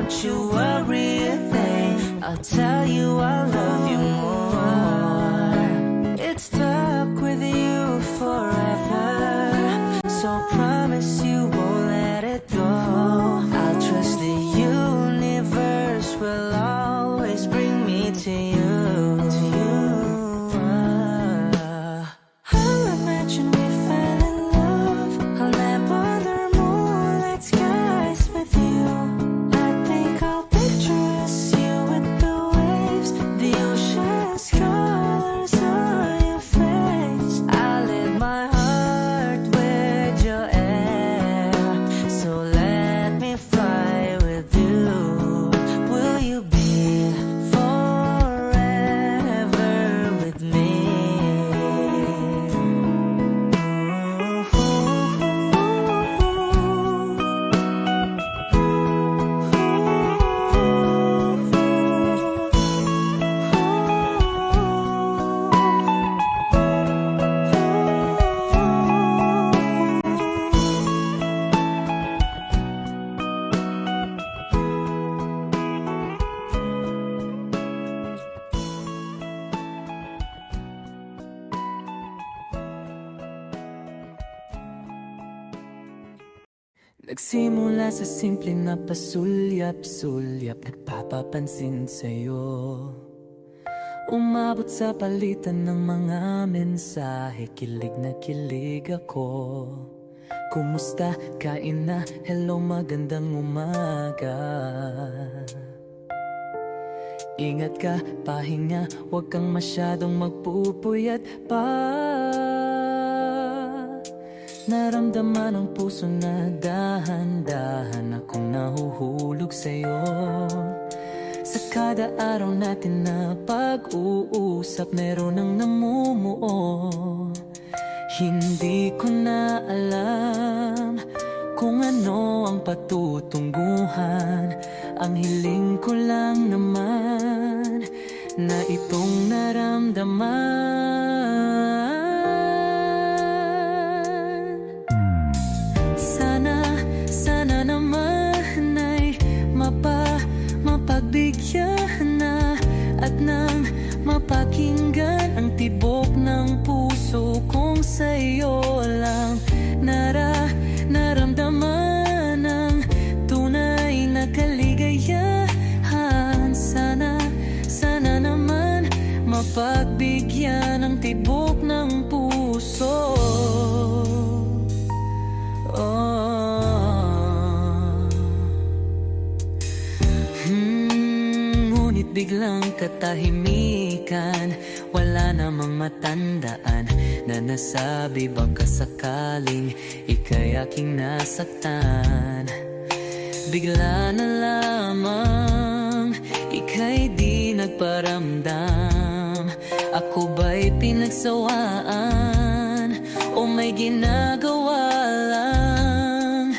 don't you worry a thing. I'll tell you I love you more. It's stuck with you forever, so promise you won't let it go. I'll trust the universe will always bring me to you. I'll imagine we fell in love. I'll map other moonlight skies with you. I think I'll picture us, you with the waves, the ocean's colors on your face. I live my heart with your air, so let me fly with you. Will you be forever with me? Nagsimula sa simple na pasulyap-sulyap, nagpapapansin sa'yo. Umabot sa palitan ng mga mensahe, kilig na kilig ako. Kumusta? Kain na? Hello, magandang umaga. Ingat ka, pahinga, huwag kang masyadong magpupuyat pa. Naramdaman ang puso na dahan-dahan akong nahuhulog sa'yo. Sa kada araw natin na pag-uusap, meron ang namumuo. Hindi ko na alam kung ano ang patutunguhan. Ang hiling ko lang naman na itong naramdaman. Sana naman ay mapagbigyan na at nang mapakinggan ang tibok ng puso kong sa'yo lang naramdaman ang tunay na kaligayahan. Sana naman mapagbigyan ang tibok ng puso. Ngunit biglang katahimikan, wala namang matandaan na nasabi baka sakaling ika'y aking nasaktan. Bigla na lamang ika'y di nagparamdam. Ako ba'y pinagsawaan o may ginagawa lang?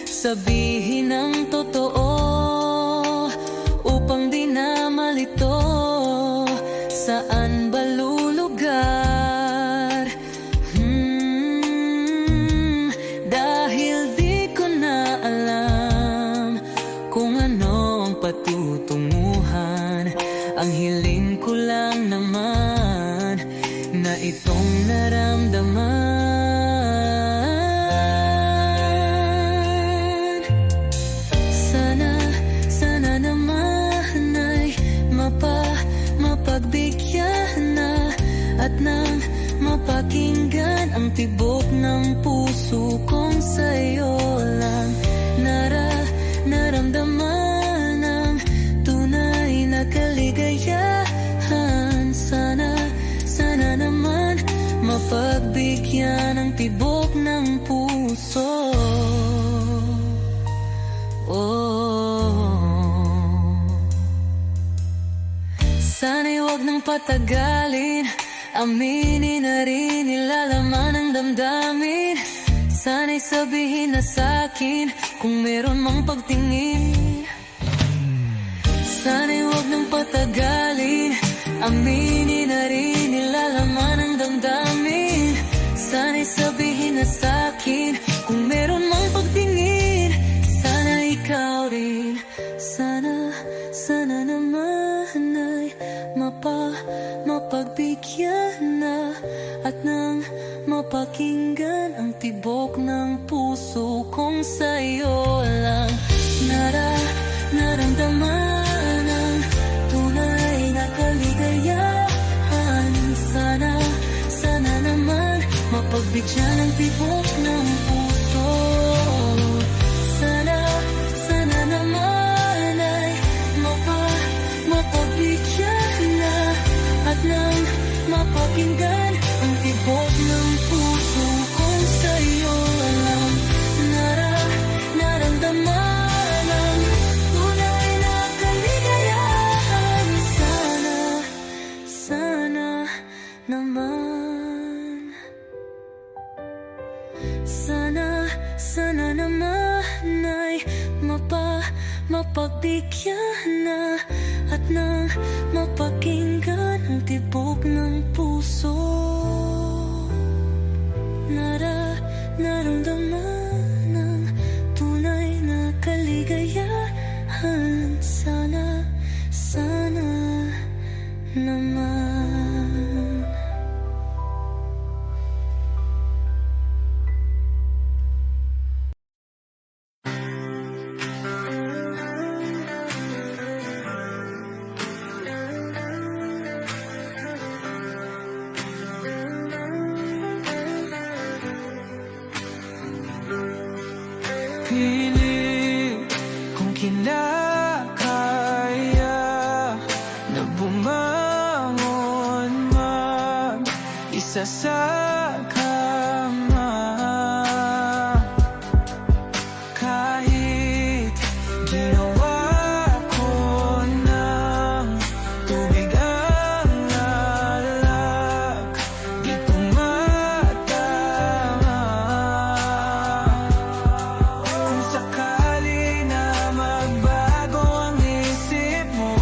Sabihin ang totoo upang di na malito. Saan ba lulugar? Dahil di ko na alam kung ano ang patutunguhan. Ang hiling ko lang naman na itong naramdaman. Sana naman ay mapagbigyan na at nang mapakinggan ang tibok ng puso kong sa'yo lang naramdaman ang tunay na kaligayahan. Sana naman mapagbigyan ang tibok ng puso. Sana'y huwag nang patagalin, aminin na rin nilalaman ng damdamin. Sana'y sabihin na sa'kin kung meron mang pagtingin. Sana'y huwag nang patagalin, aminin na rin nilalaman ng damdamin. Sana'y sabihin na sa'kin kung meron mang pagtingin. Sana ikaw rin, sana mapakinggan ang tibok ng puso kong sa'yo lang naramdaman ang tunay na kaligayahan. Sana naman mapagbigyan ang tibok ng puso. Sana naman ay mapagbigyan na at nang mapakinggan ang tibok ng puso kong sa'yo lang naramdaman ang tunay na kaligayahan. Sana naman, sana naman ay mapagbigyan na at nang mapakinggan ang tibok ng puso. Naramdaman ang tunay na kaligayahan. Sana naman. Pilit kung kinakaya na bumangon mag-isa sa kama. Kahit ginawa ko ng tubig ang alak, di tumatama. Kung sakali na magbago ang isip mo,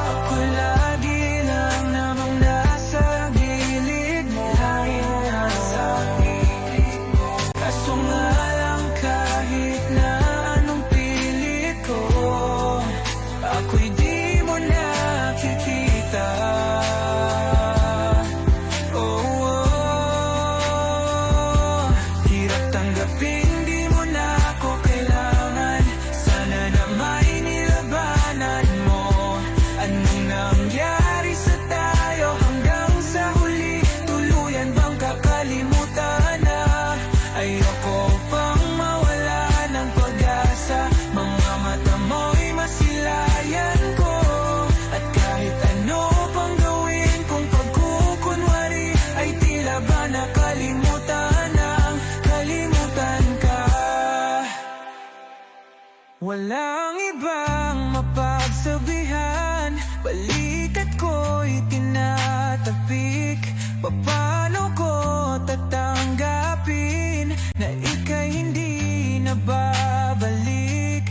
ako'y lagi lang namang nasa gilid mo. Kaso nga lang kahit na anong pilit ko, ako'y di mo nakikita. Hirap tanggapin, di mo na ako kailangan. Sana na may nilabanan mo. Anong nangyari sa tayo hanggang sa huli? Tuluyan bang kakalimutan na? Ayoko pang mawala ng pag-asa. Mga mata mo'y masilayan ko. At kahit ano pang gawin kung pagkukunwari, ay tila ba nakalimutan ka. Walang ibang mapagsabihan, balikat ko'y tinatapik. Paano ko tatanggapin na ika'y hindi na babalik?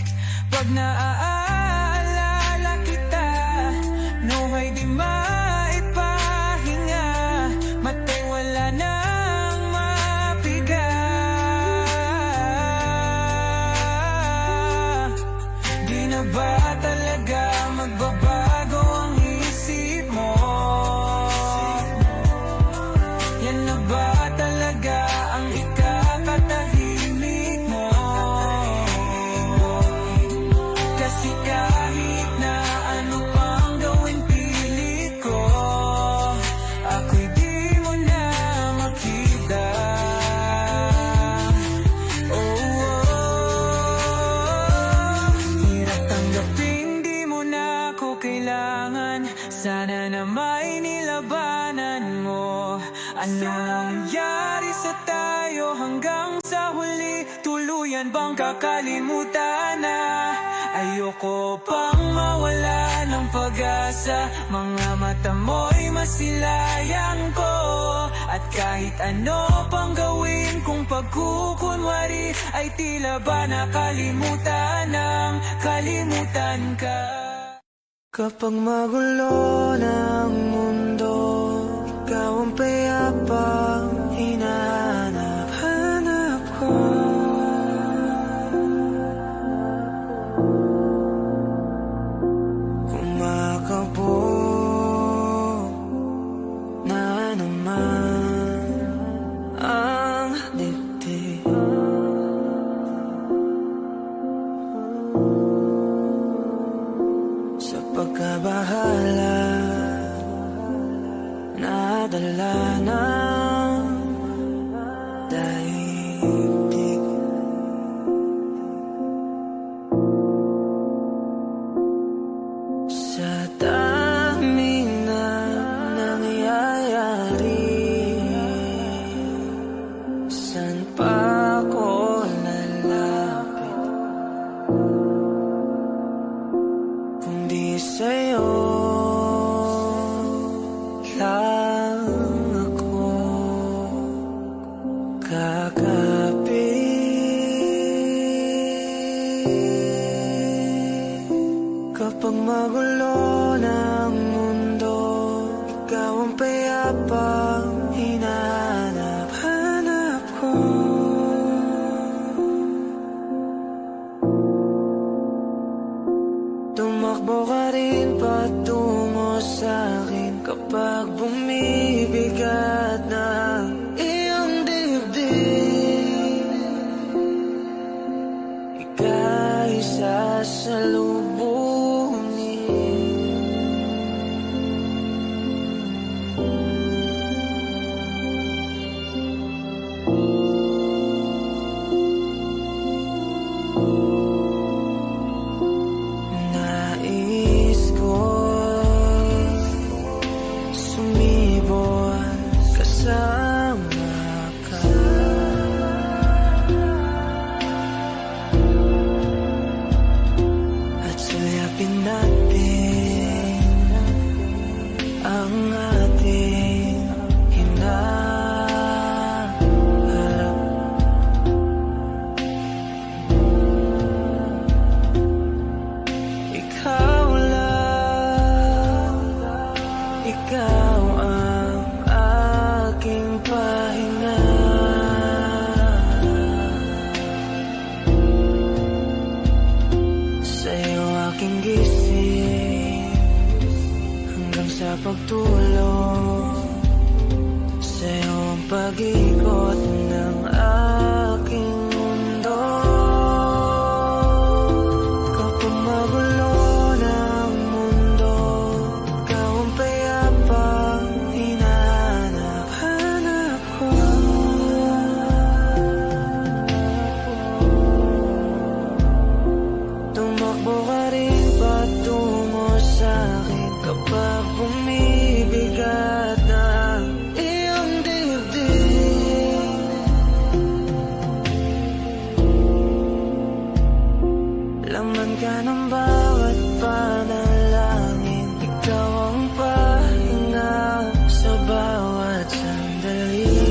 Pag naaalala kita, nuhay di maipahinga, matay wala nang mapiga. Di na ba talaga magbabago ang isip mo? Yan na ba talaga ang ikakatahimik mo? Kasi kahit na ano pang gawin pilit ko, ako'y di mo na makita. Hirap tanggapin, di mo na ako kailangan. Sana na may nilabanan mo. Ano nangyari sa tayo hanggang sa huli? Tuluyan bang kakalimutan na? Ayoko pang mawala ng pag-asa. Mga mata mo'y masilayan ko. At kahit ano pang gawin kung pagkukunwari, ay tila ba nakalimutan ka. Kapag magulo ng mundo, ikaw ang payapang hinahanap ko. Kumakabo na naman. kagabi. Kapag magulo ng mundo, ikaw ang payapang hinahanap-hanap ko. Tumakbo ka rin patungo sa'kin kapag bumibigat ng iyong dibdib. Ika'y sasalubungin. Nais ko'y sumibol kasama ka. At suyapin natin ang ating hinaharap. Ikaw lang, ikaw ang aking pahinga. Sa'yo aking gising hanggang sa pagtulog. Sa'yo ang pag-ikot ng aking mundo. Kapag magulo ng mundo, ikaw ang payapang hinahanap-hanap ko. Tumakbo ka rin patungo sa'kin kapag bumibigat ng iyong dibdib. Laman ka ng bawat panalangin, ikaw ang pahinga sa bawat sandali.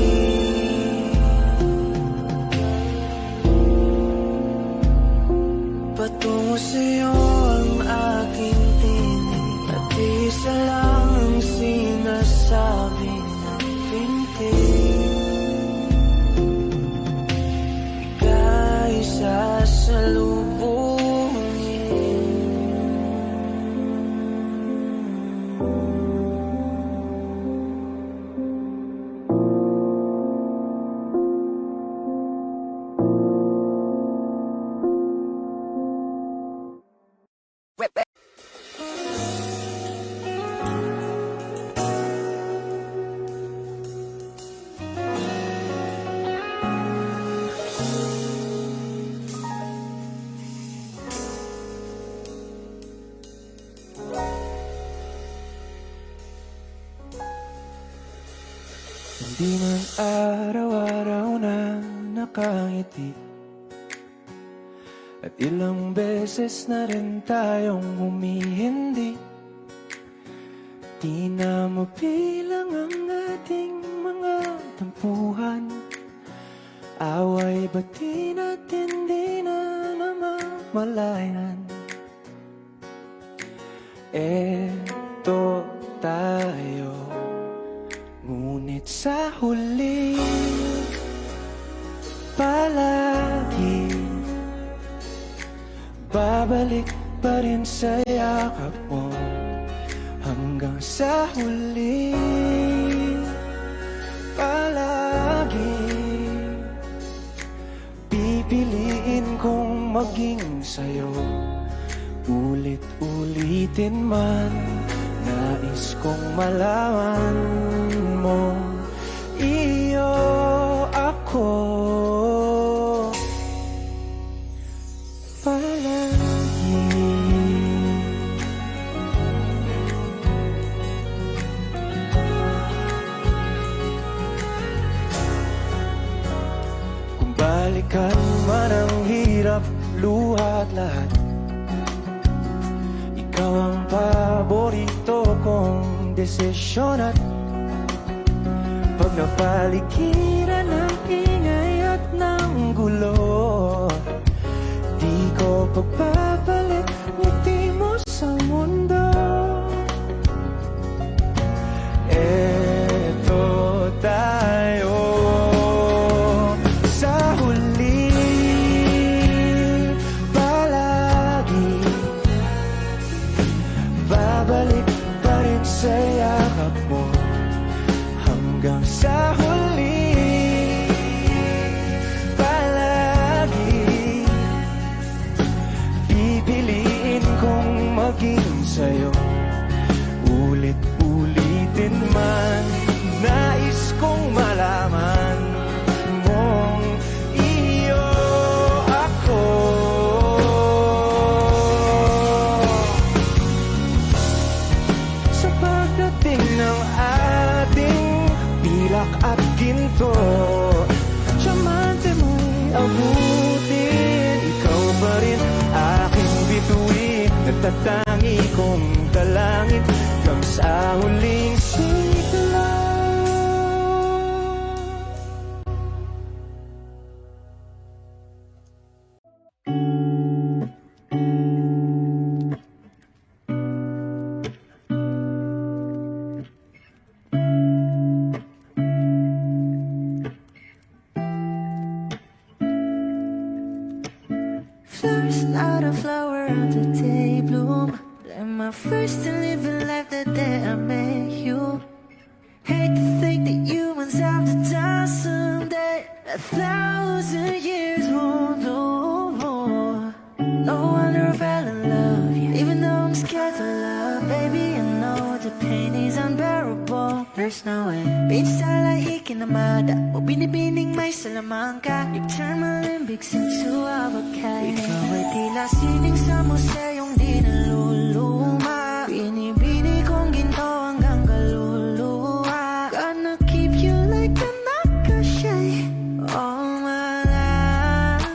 Patungo sa'yo ang aking tinig, at isa lang ang sinasabi ng pintig. Ika'y Hindi man araw-araw na nakangiti, at ilang beses na rin tayong humihindi. Di na mabilang ang ating mga tampuhan. Away bati natin di na namamalayan. Eto tayo, ngunit sa huli palagi babalik pa rin sa yakap mo. Hanggang sa huli palagi pipiliin kong maging sa'yo. Ulit-ulitin man, nais kong malaman mo, iyo ako palagi. Kung balikan man ang hirap, luha at lahat, ikaw ang paborito kong desisyon. At pag napaligiran ng ingay, itatangi kong dalangin hanggang sa huling sigla. Flowers, not a flower of the day bloom. Like my first and living life the day I met you. Hate to think that humans have to die someday. 1,000 years won't know more. No wonder I fell in love, yeah. Even though I'm scared to love, baby, I know the pain is unbearable. There's no way. Pinsan lahikin na mada o binibining may salamangka. You turn my limbics into a bakay. Ikaw ay tila sining sa museyong di naluluma. Binibini kong ginto hanggang kaluluwa. Gonna keep you like a nakashay all my life.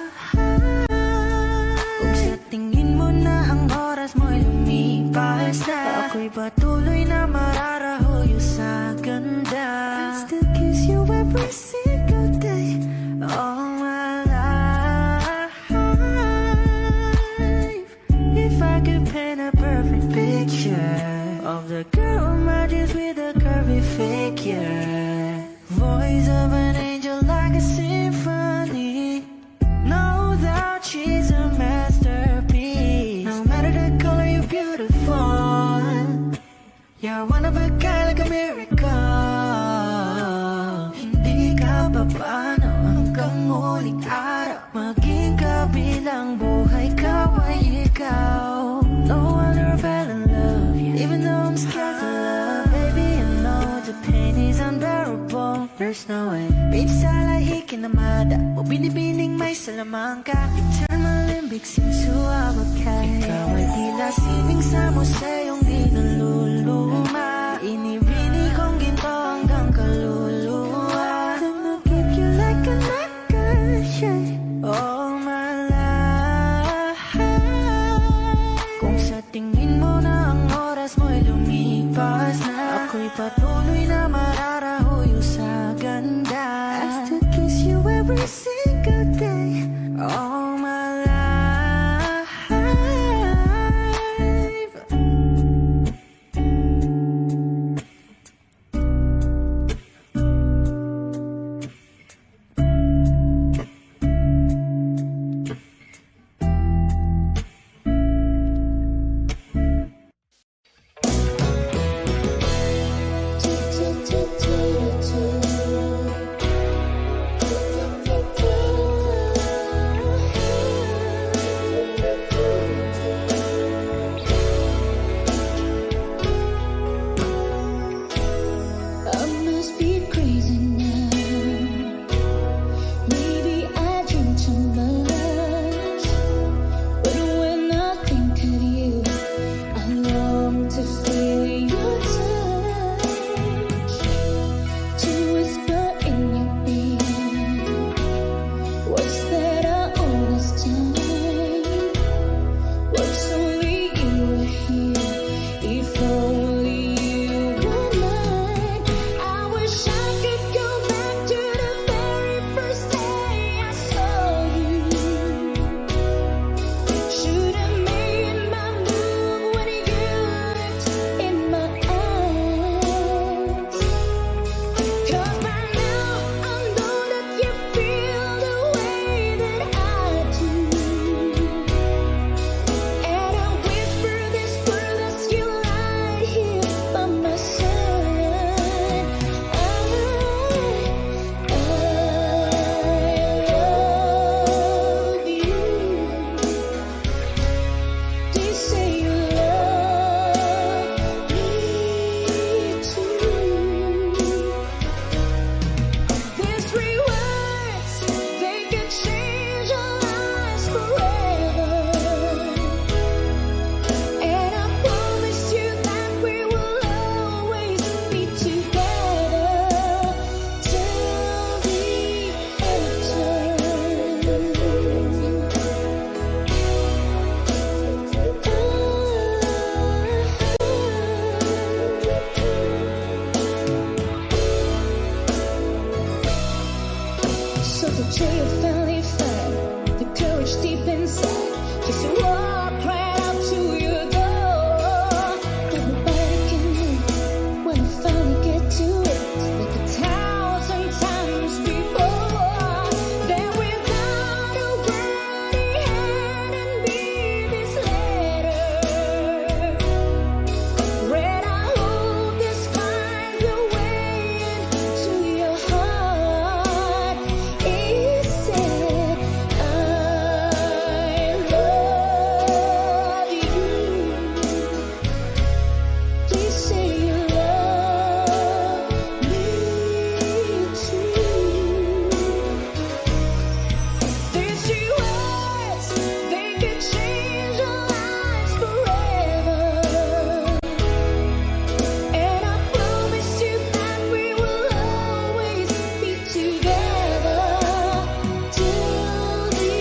Kung sa tingin mo na ang oras mo'y lumipas na, ako'y patuloy na mararahuyo sa ganda. I still kiss you every single day all my life. If I could paint a perfect picture of the girl in my dreams with a curvy figure, voice of an angel like a symphony, no doubt she's a masterpiece. No matter the color, you're beautiful. You're one of a kind, like a miracle. Hindi ka papaano hanggang muling araw. Maging kabilang buhay ka ay ikaw. No wonder I fell in love, yeah. Even though I'm scared to love, baby, I know the pain is unbearable. There's no way. Pinsan lahikin na mada o binibining may salamangka. You turn my limbics into a bakay. Ikaw ay tila sining sa museyong di naluluma. Inibini kong ginto hanggang kaluluwa. Gonna keep you like a nakashay all my life. Kung sa tingin mo na ang oras mo'y lumipas na, ako'y patuloy na mararahuyo sa ganda. I still kiss you every single day all my life. So till you finally find the courage deep inside, just walk right out to your door. That nobody can move when you finally get to it, like 1,000 times before. Then without a word in hand and be this letter read, I hope this finds a way into your heart. It said, I love you. Please say you love me too. These 3 words, they could change our lives forever. And I promise you that we will always be together till the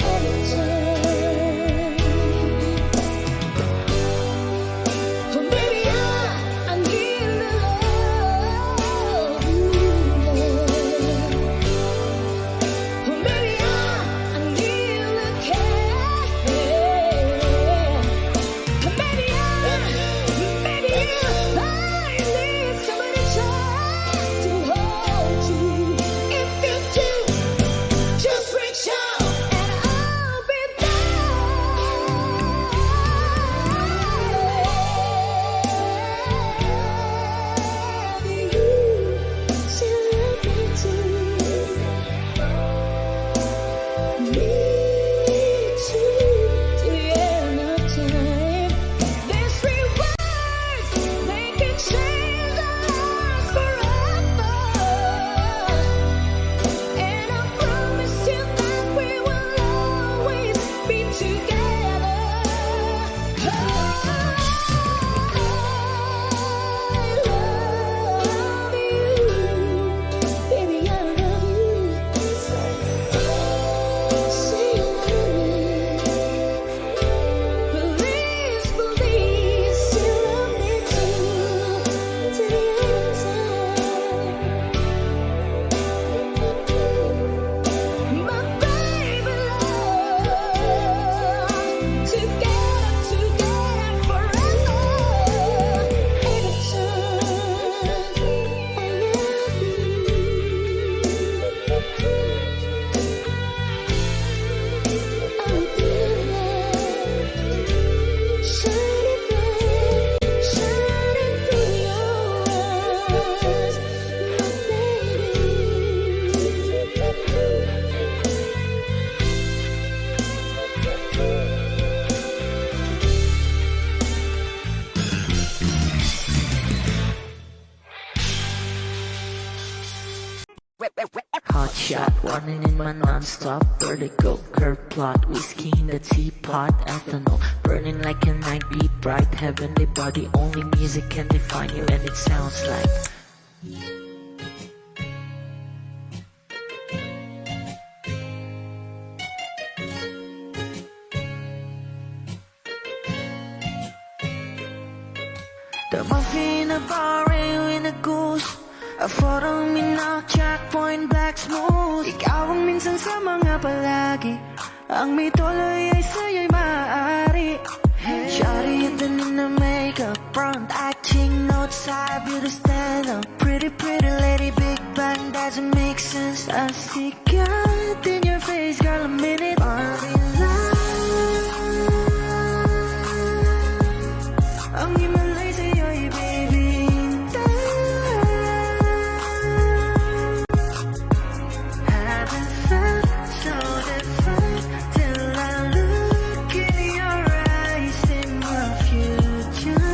end of time. Oh baby, I need to love you. Oh baby, I need to care. Oh baby, I need somebody just to hold you. If you do, just reach out and I'll be there. You still love me too. Me too. To the end of time. These 3 words, they can change our lives forever. And I promise you that we will always be together. I love you, baby, I love you. Say you love me. Please, please, you love me too. To the end of time. My baby love, together forever. Shining bright, shining through your eyes, my Hot shot, running in my non-stop vertical curve plot, whiskey in the teapot, ethanol burning like a night, be bright, heavenly body, only music can define you, and it sounds like the muffin in a bar in a goose. A photo minnow, checkpoint, black smooth. Ikaw ang minsan sa mga palagi, ang may tuloy ay sa'yo'y maaari. Shawty in the Nina makeup, front acting, notes side, beauty stand up. Pretty, pretty lady, big bang, doesn't make sense. I see God in your face, girl, a minute, Barbie love. Ang himalay sa'yo'y baby. Haven't felt so different till I look in your eyes, in my future.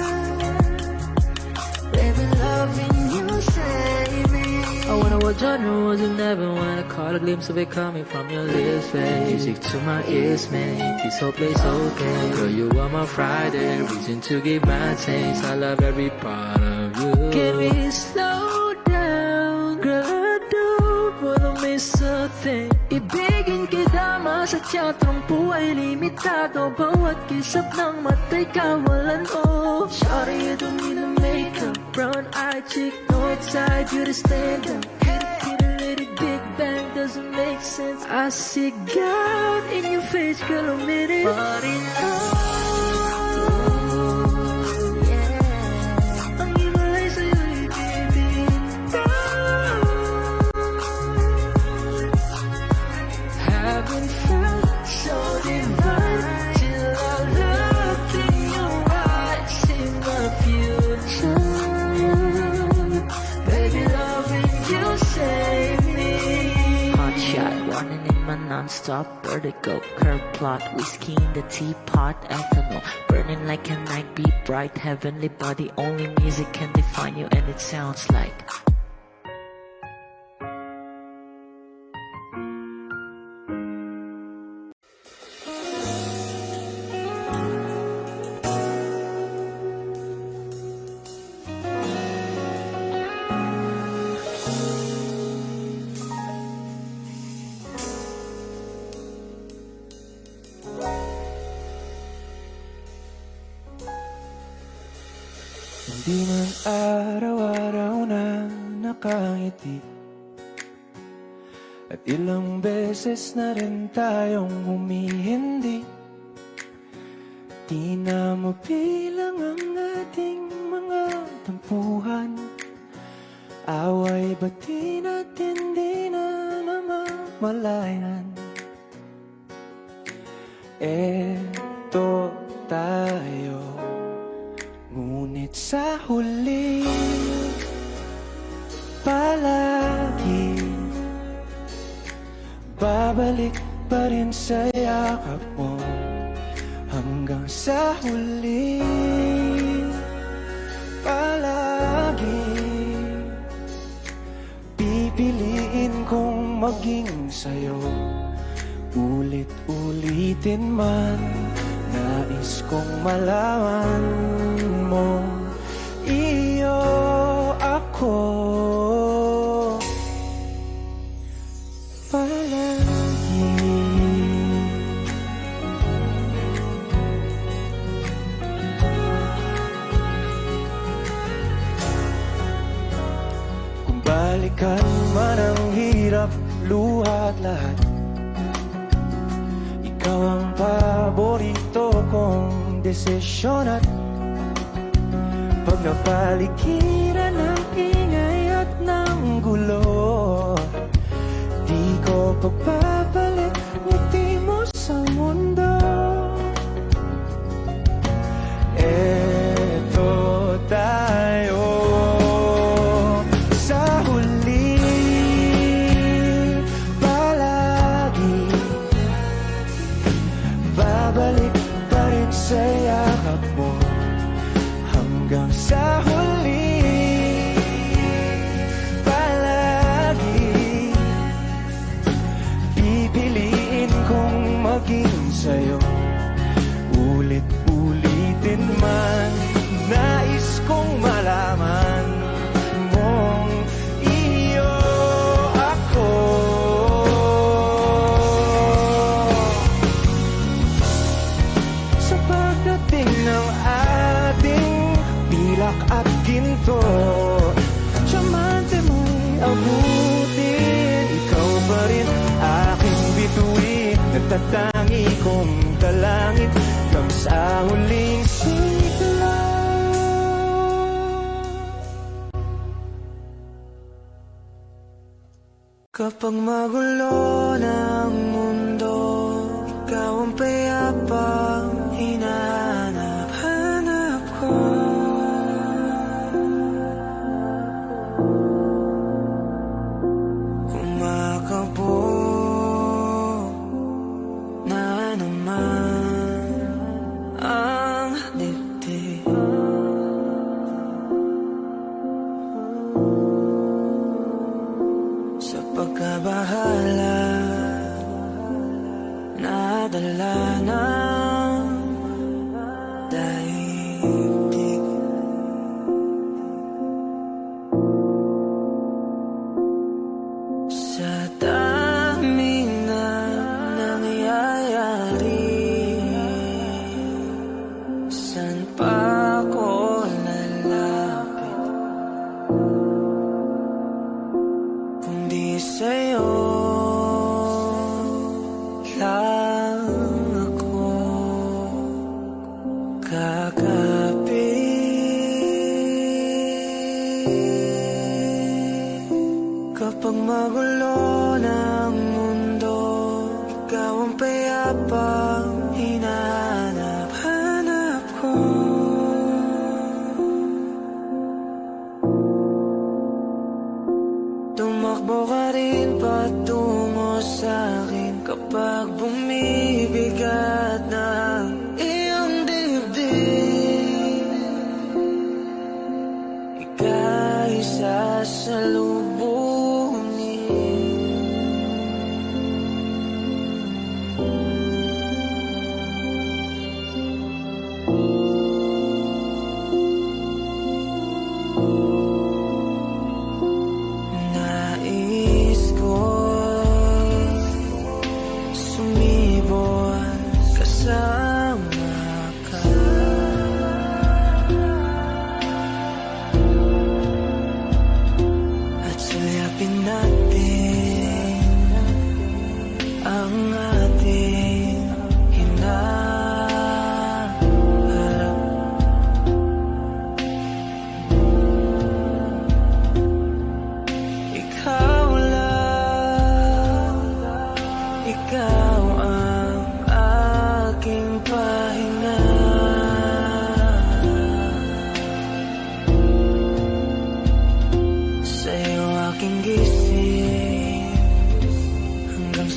Baby, loving you, save me. I wonder what genre was in heaven when I caught a glimpse of it coming from your lips, babe. Music to my ears, man. This whole place okay. Girl, you are my Friday, reason to give my taste. I love every part of you. Can we slow down, girl? I don't wanna miss a thing. Ibigin kita, sa teatrong buhay limitado. Bawat kisap ng mata'y kawalan mo. Shawty, you don't need no makeup, brown eye chick, north side, beauty stand up. Kitty, kitty, lady, big bang, does doesn't make sense. I see God in your face, girl, a minute. But in love, yeah, ang iba'y sa'yo'y bibitaw. Haven't felt so divine till I look in your eyes, in my future. Baby, loving you save me. Hot shot, running in my non-stop vertigo. Curve plot, whiskey in the teapot, ethanol burning like a night, be bright, heavenly body. Only music can define you, and it sounds like Hindi man araw-araw na nakangiti, at ilang beses na rin tayong humihindi. Di na mabilang ang ating mga tampuhan. Away bati natin di na namamalayan. Eto tayo, ngunit sa huli palagi babalik pa rin sa yakap mo. Hanggang sa huli palagi pipiliin kong maging sa'yo. Ulit-ulitin man, nais kong malaman mo, iyo ako palagi. Kung balikan man ang hirap, luha at lahat, ikaw ang paborito kong desisyon. At pag napaligiran ng ingay at ng gulo, di ko pagpapalit ngiti mo sa mundo. Eto tayo sa huli palagi babalik pa rin sa yakap mo. Hanggang sa huli palagi pipiliin kong maging sa'yo. Ulit-ulitin man, nais kong malaman mong iyo ako. Sa pagdating ng ating pilak at ginto, tiyamante mo'y abutin. Ikaw pa rin aking bituin, nagtatangi kong dalangin hanggang sa huling sigla. Kapag magulo ng mundo, ikaw ang payapang hinahanap ko. Kumakabo na naman ang dibdib. Sa pagkabahala, nadala ng daigdig. Sa daming na nangyayari, saan pa ako lalapit kung di sa'yo?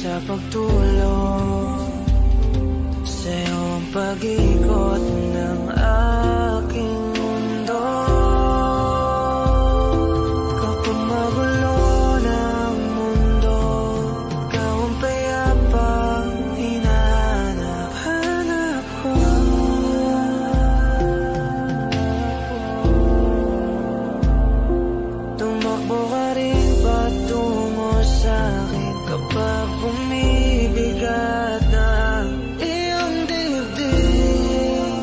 sa pagtulong sa'yo ang pag-ikot ng aking mundo. Kapag magulo ng mundo, ikaw ang payapang hinahanap ko. Tumakbo ka rin patungo sa'kin kapag bumibigat na ang iyong dibdib.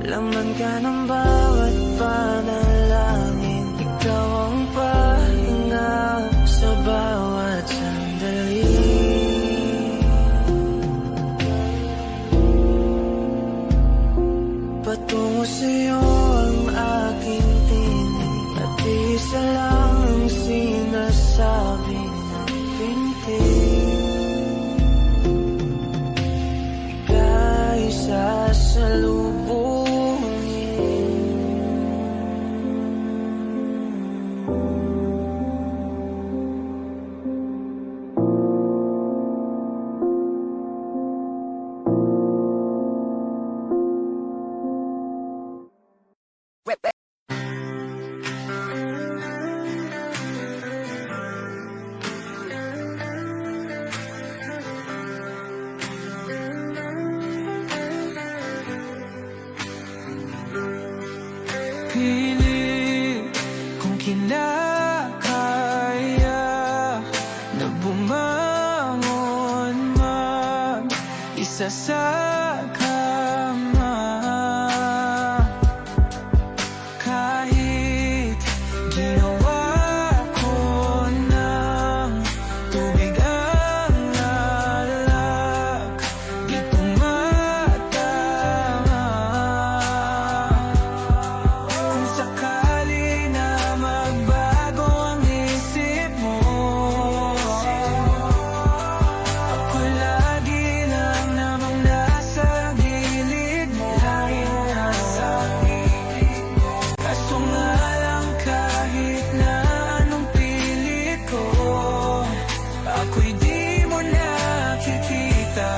Laman ka ng bawat panalangin, ikaw ang pahinga sa bawat sandali. Patungo sa'yo ang aking tinig, at isa lang ang sinasabi ng pintig. Ika'y sasalubungin. Pilit kung kinakaya na bumangon mag-isa sa kama. Kahit ginawa ko ng tubig ang alak, di tumatama. Kung sakali na magbago ang isip mo, ako lagi lang namang nasa gilid mo. Kaso nga lang kahit na anong pilit ko, ako'y di mo nakikita.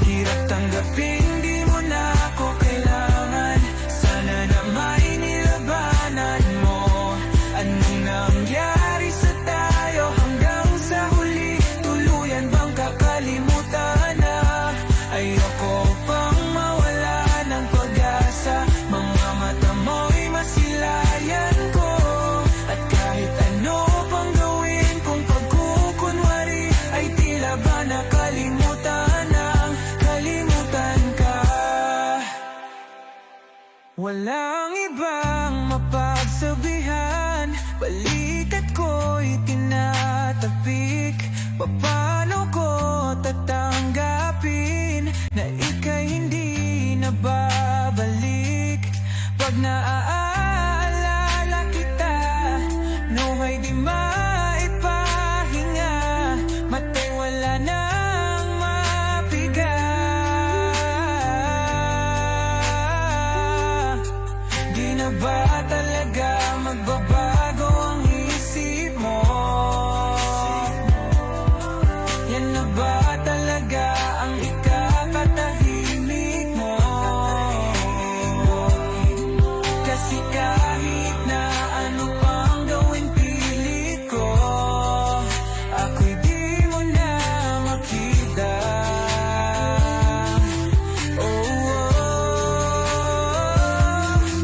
Hirap tanggapin, di mo na ako kailangan. Sana na may nilabanan mo. Anong nangyari sa tayo hanggang sa huli? Tuluyan bang kakalimutan na? Ayoko pang mawala ng pag-asa. Mga mata mo'y masilayan ko. At kahit ano pang gawin kung pagkukunwari, ay tila ba nakalimutan ang kalimutan ka. Walang ibang mapagsabihan, balikat ko'y tinatapik. Paano ko tatanggapin na ika'y hindi na babalik? Pag naaalala kita, nawa'y di maipahinga. Mata'y wala nang mapiga. Di na ba talaga magbabago ang isip mo? Yan na ba talaga ang ikakatahimik mo? Kasi kahit na ano pang gawin pilit ko, ako'y di mo na makita.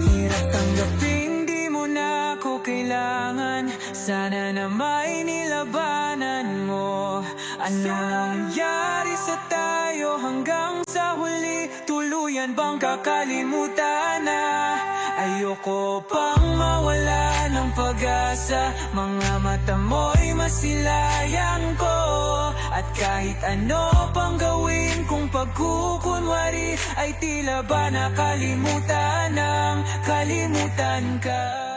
Hirap tanggapin, di mo na ako kailangan. Sana na may nilabanan mo. Anong nangyari sa tayo hanggang sa huli? Tuluyan bang kakalimutan na? Ayoko pang mawala ng pag-asa. Mga mata mo'y masilayan ko. At kahit ano pang gawin kung pagkukunwari, ay tila ba nakalimutan ng kalimutan ka.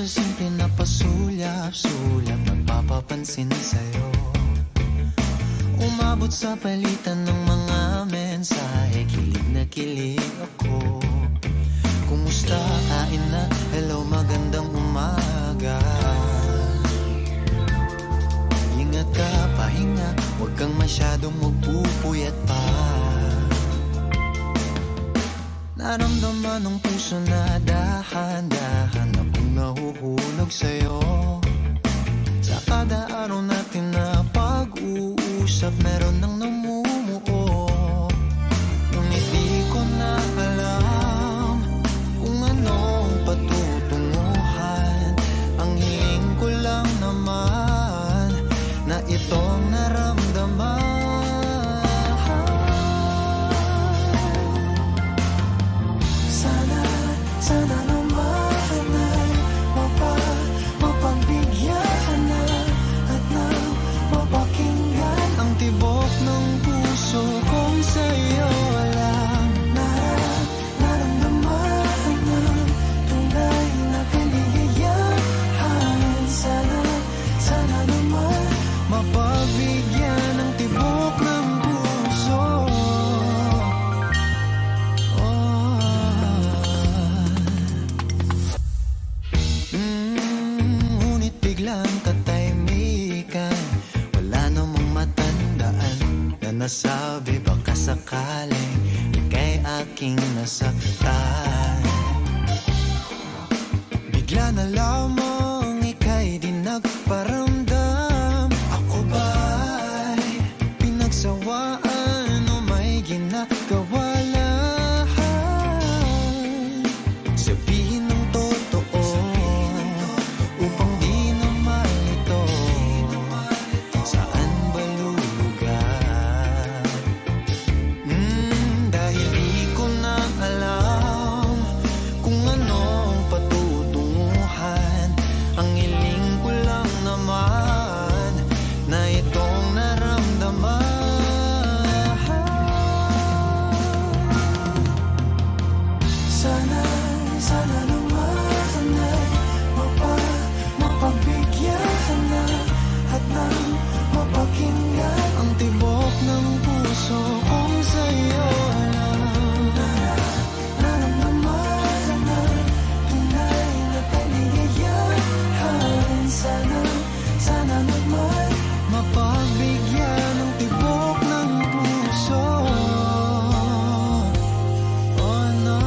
sa simple na pasulyap-sulyap, nagpapapansin sa'yo. Umabot sa palitan ng mga mensahe, kilig na kilig ako. Kumusta, kain na, hello, magandang umaga. Ingat ka, pahinga, huwag kang masyadong magpupuyat pa. Naramdaman ng puso na dahan-dahan akong nahuhulog sa'yo. Sa kada araw natin na pag-uusap, meron nang namumuo. Ngunit di ko na alam kung anong patutunguhan. Ang hiling ko lang naman na itong naramdaman. Sana naman ay mapagbigyan ka na at nang mapakinggan ang tibok ng puso kong sa'yo lang. Naramdaman ng tunay na kaligayahan. Sana naman Mapagbigyan ng tibok ng puso. Ngunit biglang katahimikan, wala namang matandaan na nasabi baka sakaling ika'y aking nasaktan. Bigla na lamang ika'y di nagparamdam. Ako ba'y pinagsawaan o may ginagawa lang? Sabihin ng totoo upang di na malito. Saan ba lulugar? Dahil di ko na alam kung anong patutunguhan. Ang hiling ko lang naman na itong naramdaman. Sana naman ay mapagbigyan ka na at nang mapakinggan Ang tibok ng puso kong sa'yo lang. naramdaman ng tunay na kaligayahan. Sana naman Mapagbigyan ng tibok ng puso. Oh no.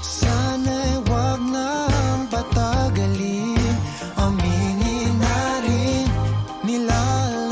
Sana'y wag nang patagalin, aminin na rin, nilalarawan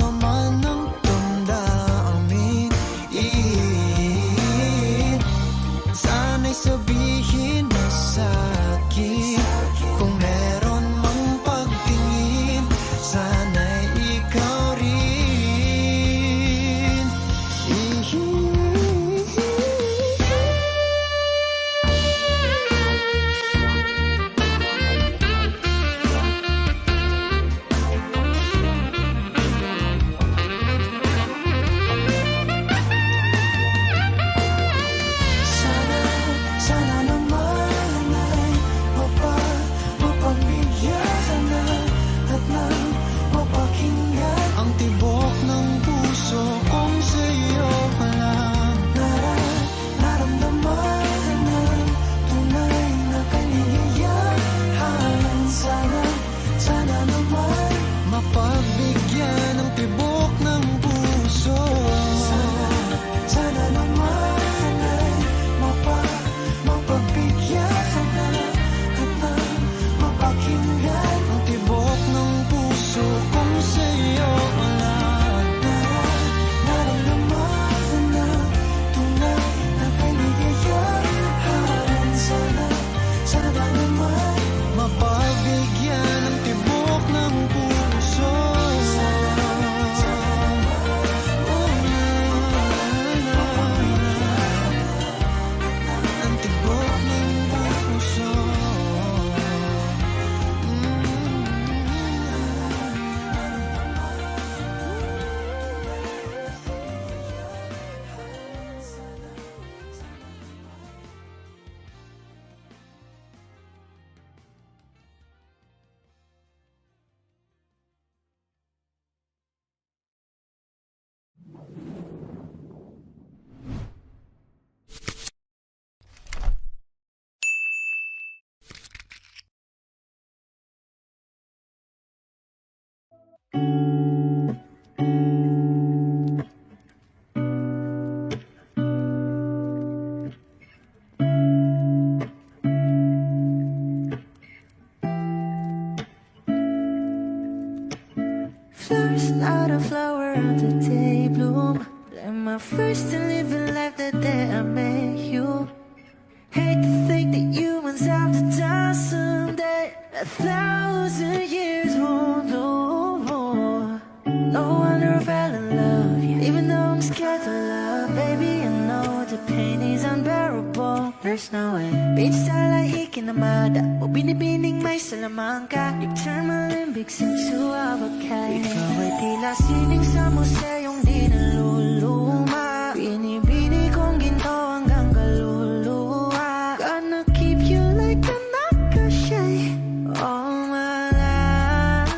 There's no way. Pinsala ikinamada o binibining may salamangka. You turn my limbics into avocado. Ikaw ay tila sining sa museyong di naluluma. Binibini kong ginto hanggang kaluluwa. Gonna keep you like a nakashay all my life.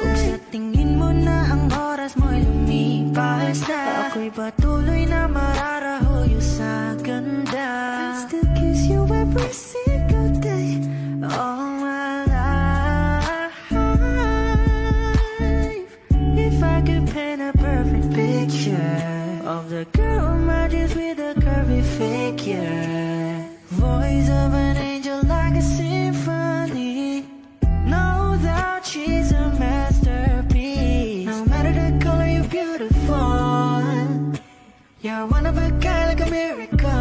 Kung sa tingin mo na ang oras mo'y lumipas na, ako'y patuloy na mararahuyo sa ganda. I still kiss you every single day all my life. If I could paint a perfect picture of the girl on my dreams with a curvy figure, voice of an angel like a symphony, no doubt she's a masterpiece. No matter the color, you're beautiful. You're one of a kind, like a miracle.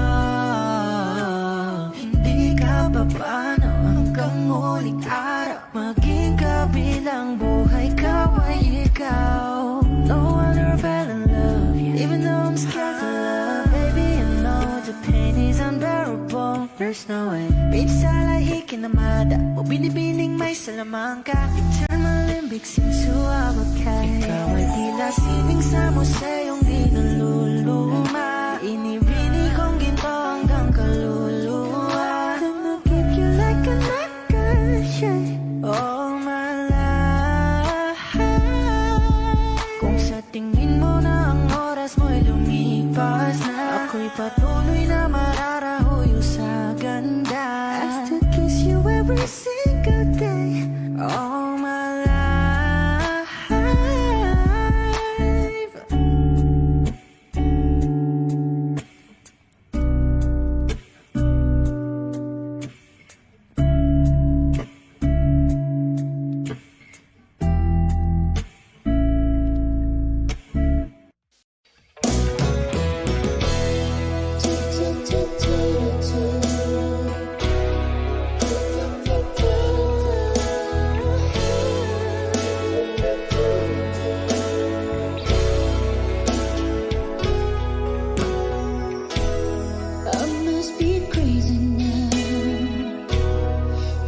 Hindi ka papaano hanggang muling araw. Maging kabilang buhay ka ay ikaw. No wonder I fell in love, even though I'm scared to love. Baby, I know the pain is unbearable. There's no way. Pinsala ikinamada o binibining may salamangka. You turn my limbics into avocado. Ikaw ay tila sining sa museyong di naluluma. Inibini kong ginto hanggang kaluluwa. Gonna keep you like a nakashay all my life. Kung sa tingin mo na ang oras mo'y lumipas na, ako'y patuloy na mararahuyo sa ganda. I still kiss you every single day all my life. I must be crazy now.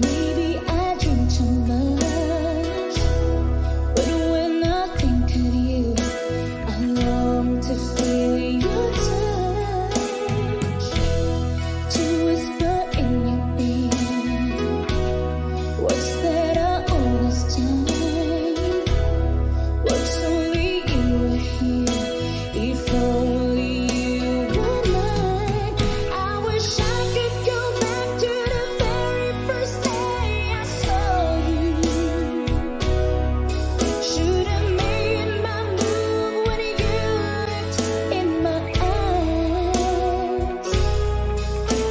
Maybe I drink too much. But when I think of you, I long to feel your touch, to whisper in your ear words that are all this time. Words only you were here. If only you were mine. I wish I could go back to the very first day I saw you. Should have made my move when you looked in my eyes.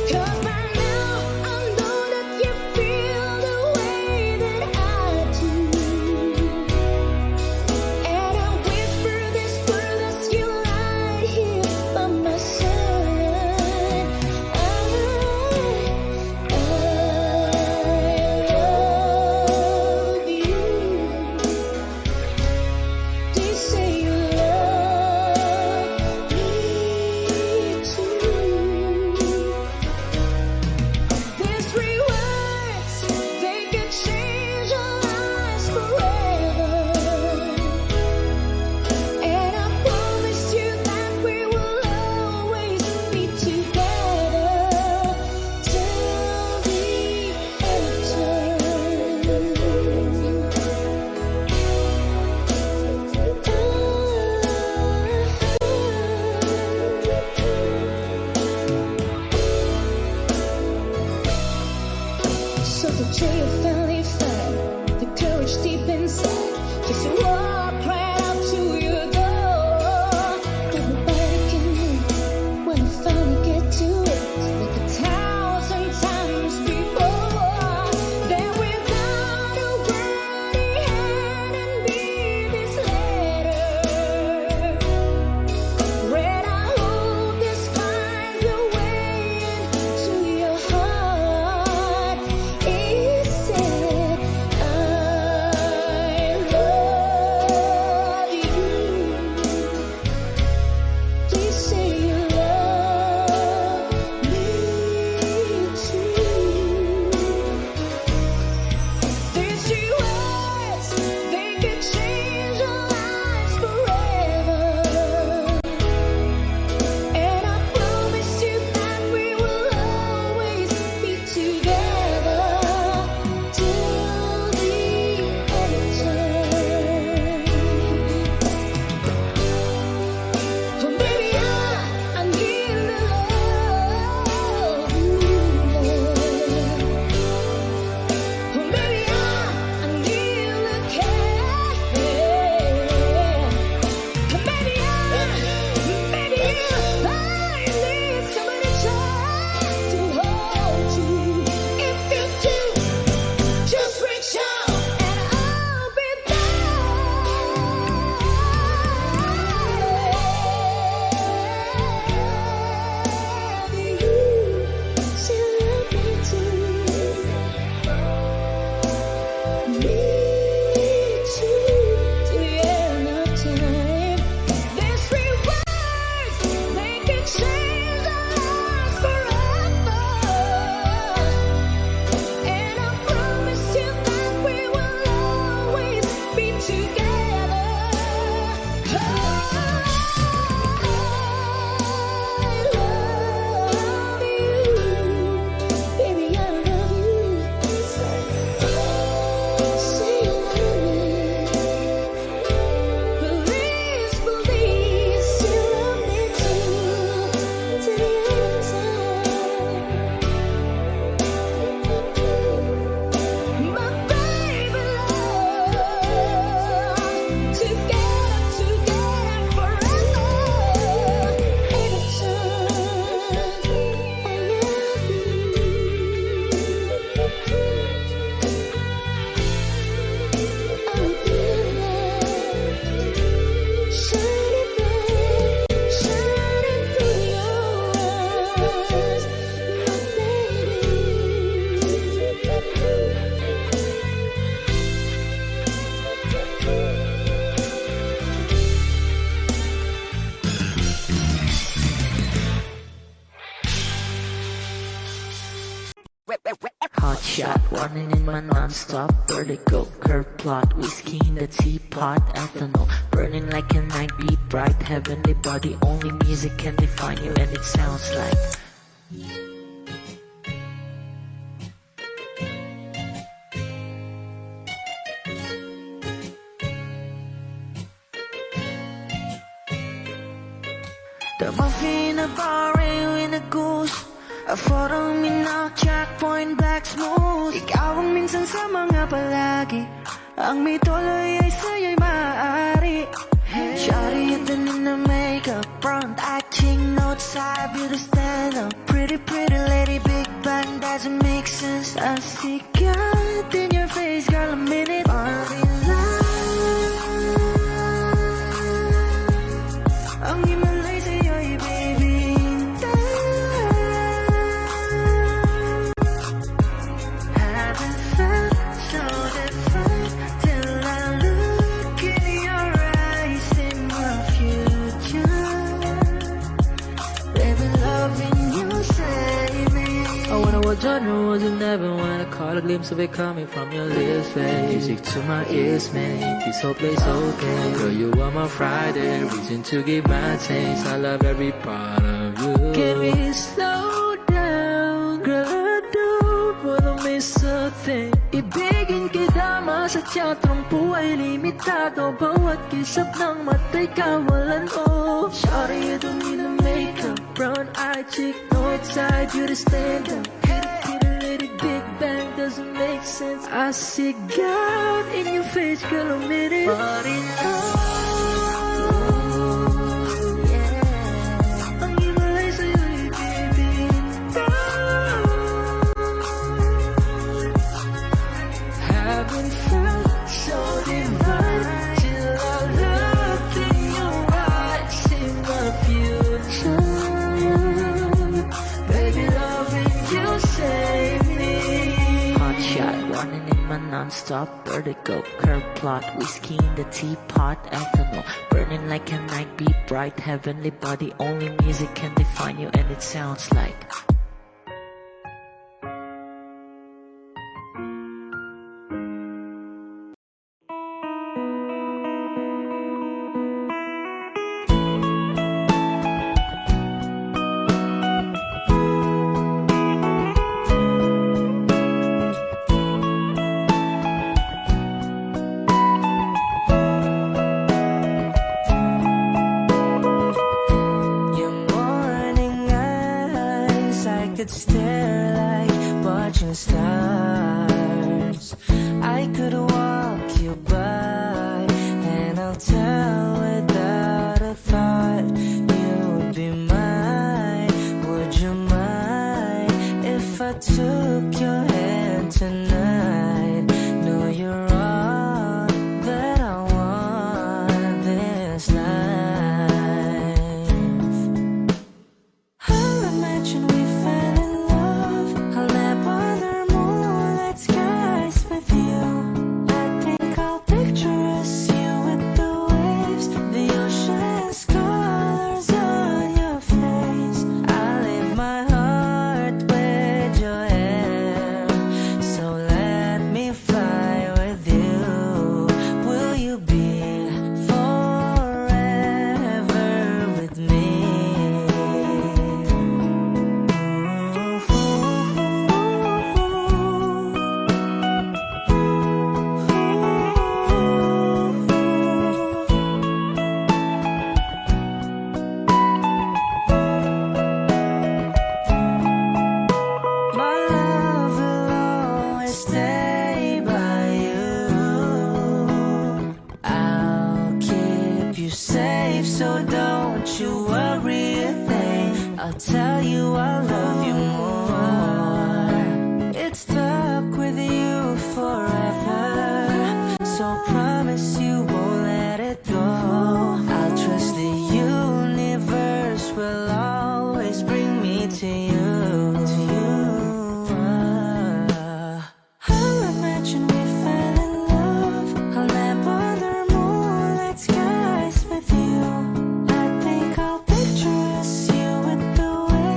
'Cause by now I know that you feel the way that I do. And I whisper this word as you lie here by my side. I love you. They say you love me too. These 3 words, they can change our lives forever. And I promise you that we will always be together till the So today you finally find the courage deep inside, just to walk right out to your door. That nobody can move when you finally get to it, like 1,000 times before. Then without a word he handed me this letter. Read, I hope this finds a way into your heart. It said, I love Hot shot, running in my non-stop vertical. Curve plot, whiskey in the teapot, ethanol burning like a night, be bright, heavenly body. Only music can define you, and it sounds like. The muffin in a bar, in a goose. A photo minaw, checkpoint, black smooth. Ikaw ang minsan sa mga palagi. Ang may tuloy ay sa'yo'y maaari. Shawty, ito na makeup, front acting, notes, side, beauty stand up. Pretty, pretty lady, big bang, doesn't make sense. I see God in your face, girl, a minute. Ang himalay sa'yo'y baby. Haven't felt so different till I look in your eyes, in my future. Baby, loving you save me. I wonder what genre was in heaven when I caught a glimpse of it coming from your lips, babe. Music to my ears, man. This whole place okay. Girl, you are my Friday, reason to give my taste. I love every part of you. Can we slow down? Girl, I don't wanna miss a thing. Ibigin kita masadya, trangpo ay limitado. Bawat kisap ng mata'y kawalan mo. Shawty, you don't need a makeup, brown eye, cheek, north side, you to stand up. Big bang doesn't make sense. I see God in your face, girl, a minute. But in love, yeah. Ang himalay sa'yo'y baby. Haven't felt so divine till I look in your eyes, in my future. Baby, loving you save me. Hot shot, running in my non-stop vertigo. Curve plot, whiskey in the teapot, ethanol burning like a night, be bright, heavenly body. Only music can define you, and it sounds like. Could stare like watching stars. I could walk you by, and I'll tell without a thought you would be mine. Would you mind if I took your hand tonight? No, you're all that I want this life. I'll imagine we fell in love. I'll nap under moonlight skies with you. I think I'll picture us, you with the waves, the ocean's colors on your face. I leave my heart with your hair, so let me fly with you. Will you be forever with me? My love will always stay by you. I'll keep you safe, so don't you worry a thing. I'll tell you I love you more. It's stuck with you forever, so promise you won't let it go. I'll trust the universe will always bring me to you. I'll imagine we fell in love. I'll nap under moonlight skies with you. I think I'll picture us, you with the waves.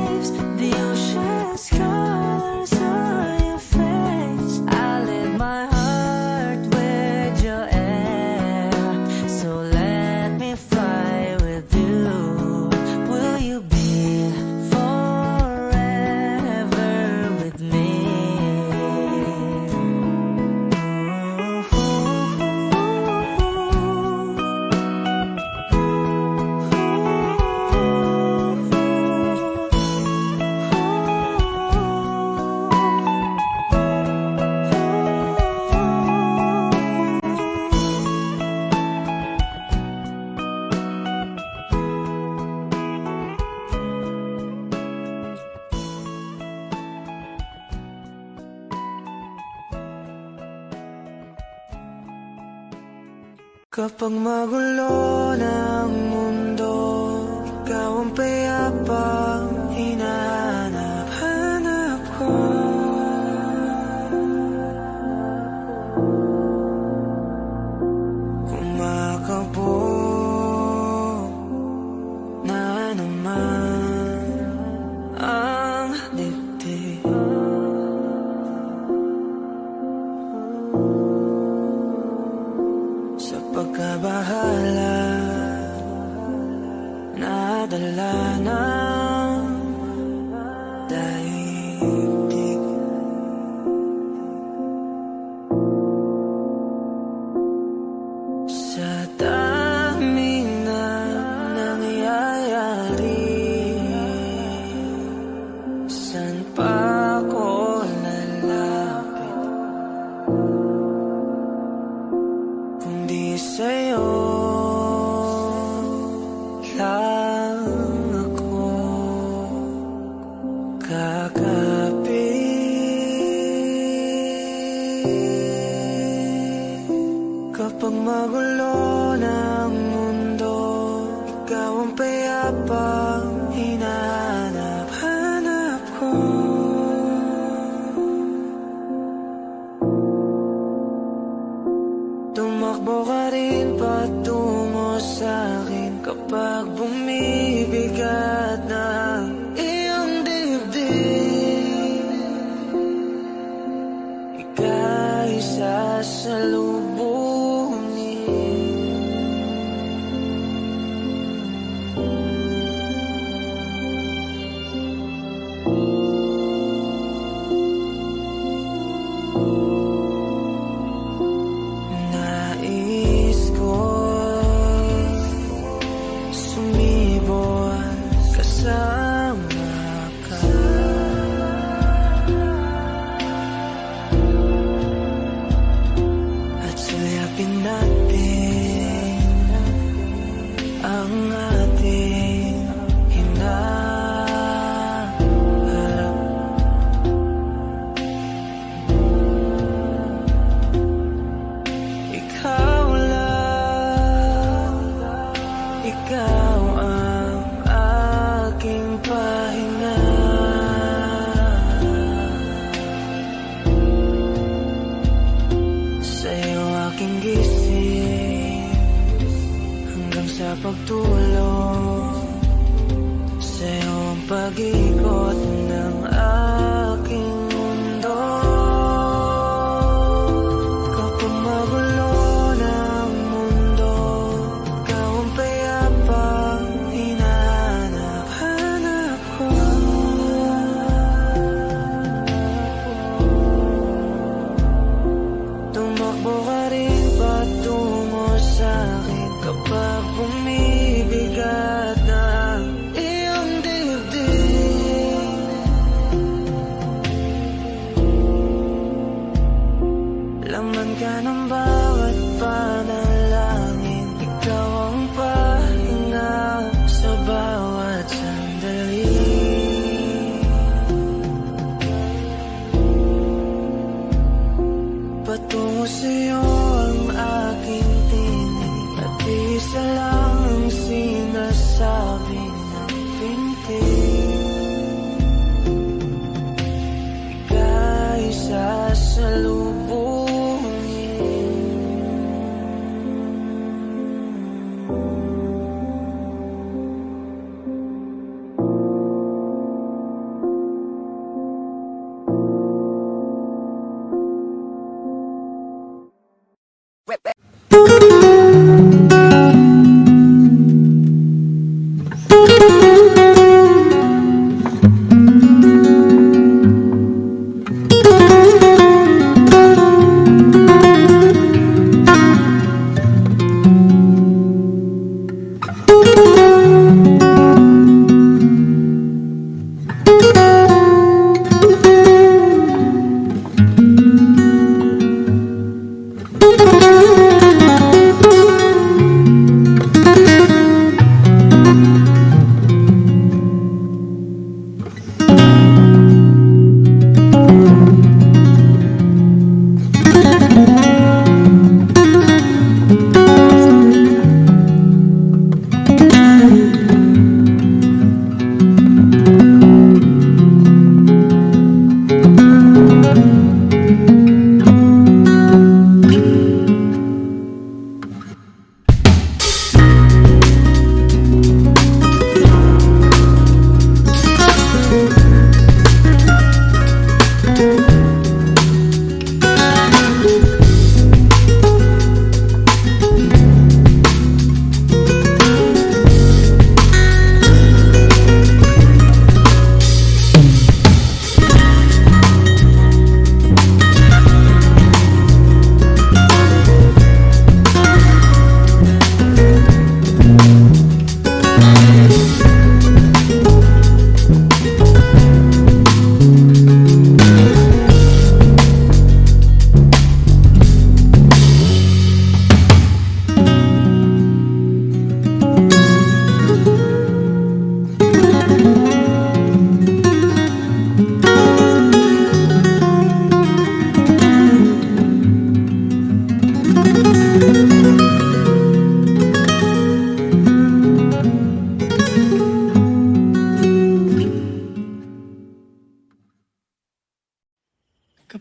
Kapag magulo ng mundo, ikaw ang payapang hinahanap-hanap ko. Kumakabog na naman ang dibdib. Sa pagkabahala, nadala ng daigdig. Sa daming na nangyayari, saan pa ako lalapit kundi sa'yo lang ako kakapit. Kapag magulo ng mundo, ikaw ang payapang hinahanap-hanap ko. Tumakbo ka rin patungo sa'kin kapag bumibigat na iyong dibdib. Ika'y sasalubungin. Nais ko sumibol kasama ka. At suyapin natin ang ating hinaharap. Ikaw lang, ikaw ang aking pahinga. Sa'yo aking gising hanggang sa pagtulog. Sa'yo ang pag-ikot ng aking mundo. Kapag magulo ng mundo, ikaw ang payapang hinahanap-hanap ko. Tumakbo ka rin patungo sa'kin kapag bumibigat na iyong dibdib.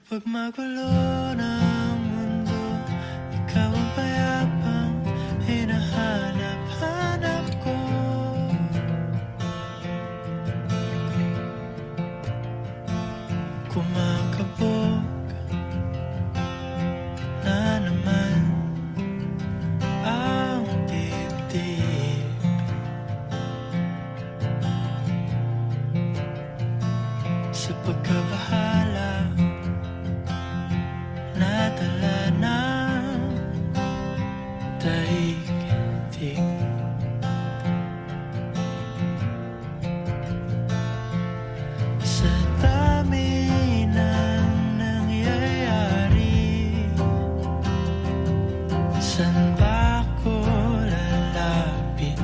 Kapag magulo ng mundo, ikaw ang payapang hinahanap-hanap ko. Kumakabog na naman ang dibdib. Sa pagkabahala nadala ng daigdig. Sa dami ng nangyayari, saan ba ako lalapit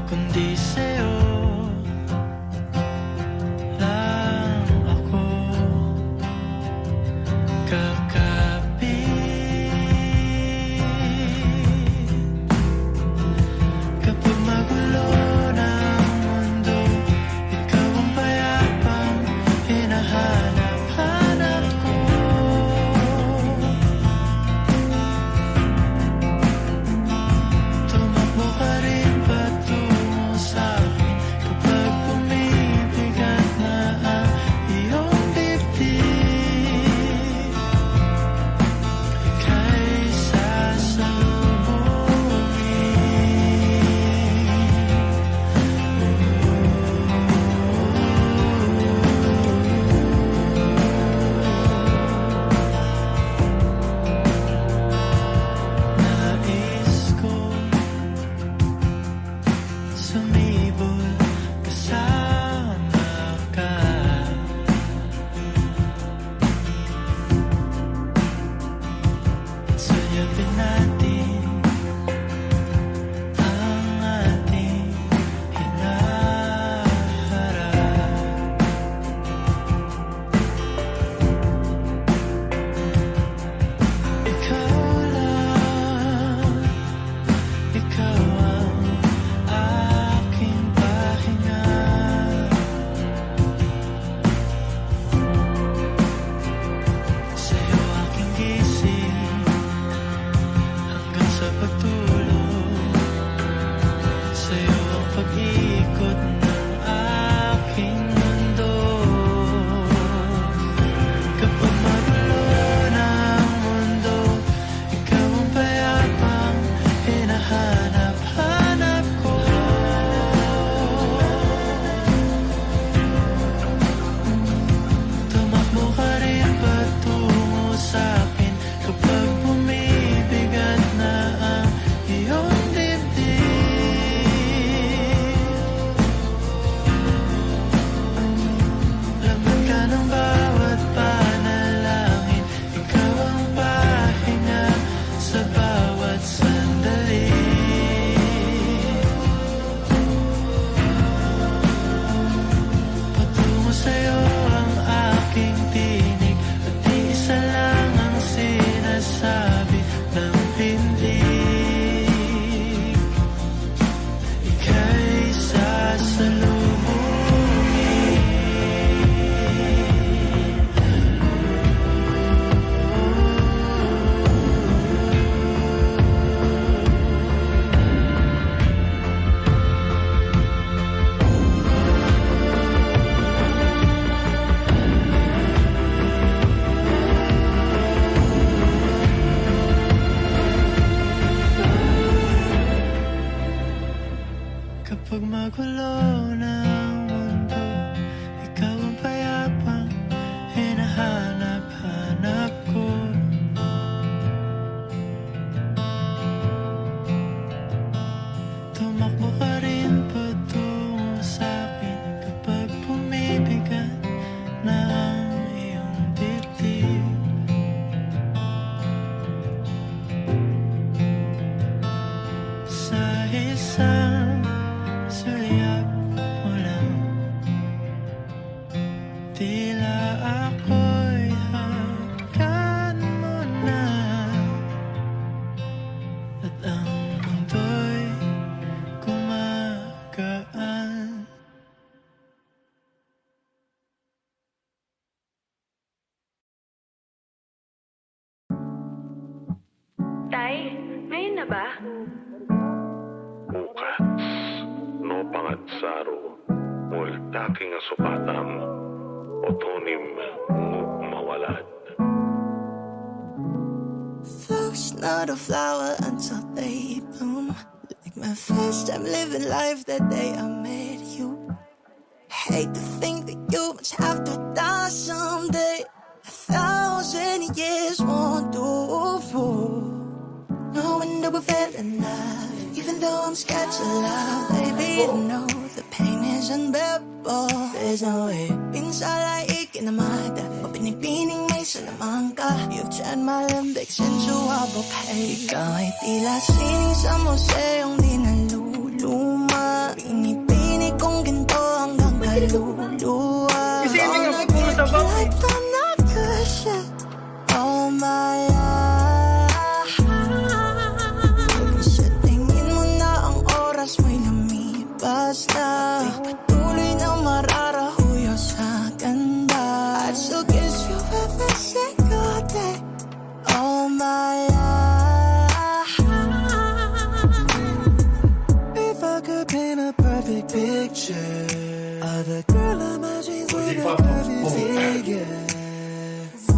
kundi sa'yo lang ako kakapit. Kapag magulo ng mundo, ikaw ang payapang hinahanap-hanap ko. Tumakbo ka rin patungo sa'kin kapag bumibigat na ang iyong dibdib. Ika'y nais ko sumibol kasama ka. Sayapin natin ang ating hinaharap. Ikaw lang, ikaw ang aking pahinga. Sa'yo aking gising hanggang sa pagtulog. Sa'yo ang pag-ikot ng aking mundo. Kapag magulo ng mundo, ikaw ang payapang hinahanap-hanap ko. Tumakbo ka rin patungo sa'kin kapag bumibigat na ang iyong dibdib. Laman ka ng bawat panalangin, ikaw ang pahinga sa bawat sandali. Patungo sa'yo ang aking tinig at di isa lang ang sinasabi ng pindig. Ika'y sasalubungin. Kapag magulo ng mundo, ikaw ang payapang hinahanap-hanap ko. Tumakbo ka rin patungo sa'kin kapag bumibigat na ang iyong dibdib. Sa isang sulyap mo lang na ba? Bukas, no pangatsaro, multaki nga supatam, otonim mawalad. Flowers not a flower until they bloom. Like my first time living life that day I met you. Hate to think that you must have to die someday. 1,000 years won't do for knowing that we fell in love. Even though I'm scared to love, baby, I know the pain is unbearable. There's no way. Pinsala ikinamada, o pinipining may salamang ka. You've turned my limbics into a bouquet. Ikaw ay tila sining sa museong di naluluma. Pinipini kong ginto hanggang kaluluwa. Isipin nga pupulo sa box. All my life, sa tingin mo na ang oras mo'y lumipas na. Di patuloy na mararahuyo sa ganda. I'd still kiss you every single day. All my life. If I could paint a perfect picture of the girl of my dreams with a perfect figure,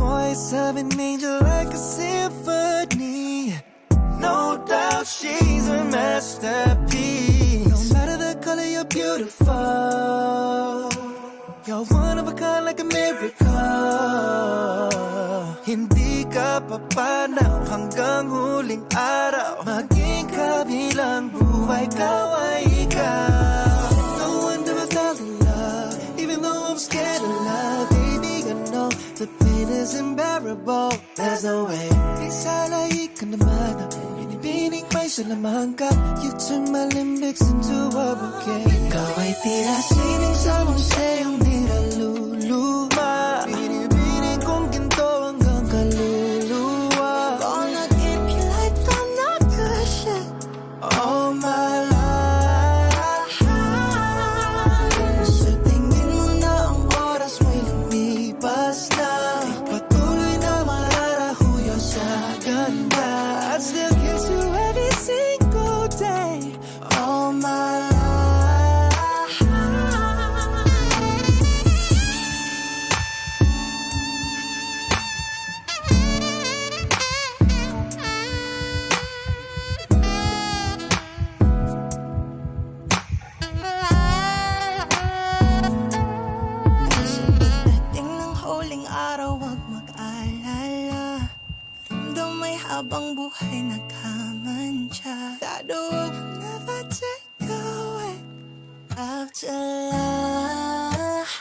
voice of an angel like a symphony. No doubt she's a masterpiece. No matter the color, you're beautiful. You're one of a kind like a miracle. Hindi ka papanaw hanggang huling araw. Maging kabilang buhay, ikaw ay ikaw. No wonder I fell in love, even though I'm scared of love. Baby, I know the pain is unbearable. There's no way. Isalay ka naman. Binibining may salamang ka. You turn my limbics into a bouquet. Ikaw ay tila sining sa museong di naluluma. Binibining kong ginto hanggang kaluluwa. Gonna keep you like I'm not good shit all my life. Sa tingin mo na ang oras mo'y lumipas na. Di patuloy na mararahuyo sa ganda. I'd still kiss you every single day all my life. Sa pagdating ng huling araw, huwag mag-alala. Ramdam may habang buhay nagkamantya. That the world will never take away after life.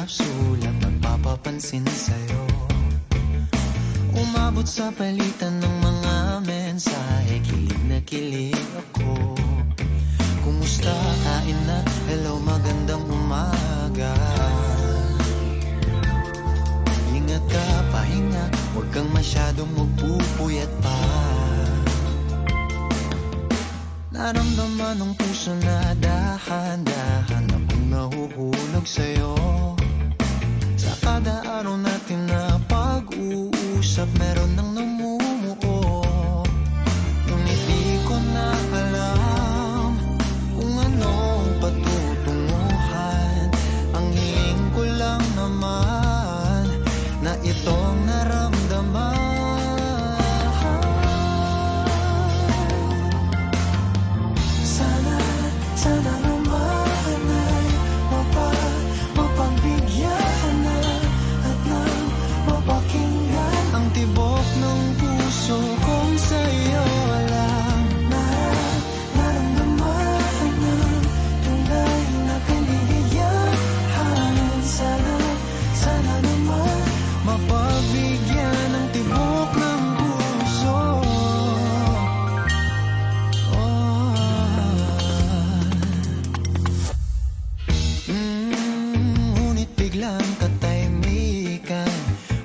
sulat nagpapapansin sa'yo. Umabot sa palitan ng mga mensahe, kilig na kilig ako. Kumusta, kain na, hello, magandang umaga. Ingat ka, pahinga, huwag kang masyadong magpupuyat pa. Naramdaman ng puso na dahan-dahan akong nahuhulog sa'yo. Sa kada araw natin na pag-uusap, meron nang namumuo. Ngunit di ko na alam kung anong patutunguhan. Ang hiling ko lang naman na itong naramdaman. Sana naman ay mapagbigyan na at nang mapakinggan Ang tibok ng puso kong sa'yo lang. Naramdaman ng tunay na kaligayahan. Sana naman Mapagbigyan ng tibok ng puso. Ngunit biglang katahimikan,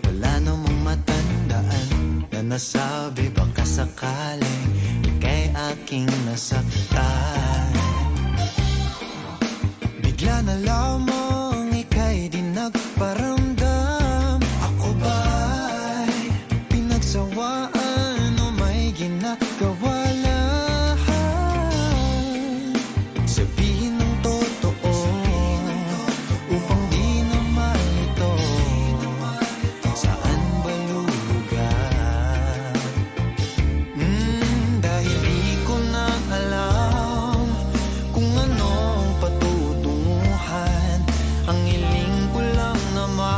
wala namang matandaan na nasabi baka sakaling ika'y aking nasaktan. Bigla na lamang ika'y di nagparamdam. Ako ba'y pinagsawaan o may ginagawa lahat? Sabihin ng totoo upang di na malito. Saan ba lulugar? Dahil di ko na alam kung anong patutunguhan. Ang hiling ko lang naman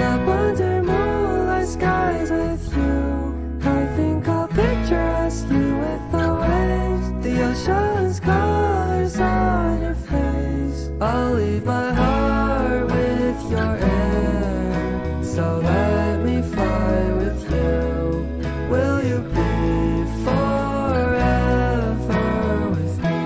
up under moonlight skies with you. I think I'll picture us, you with the waves, the ocean's colors on your face. I'll leave my heart with your air, so let me fly with you. Will you be forever with me?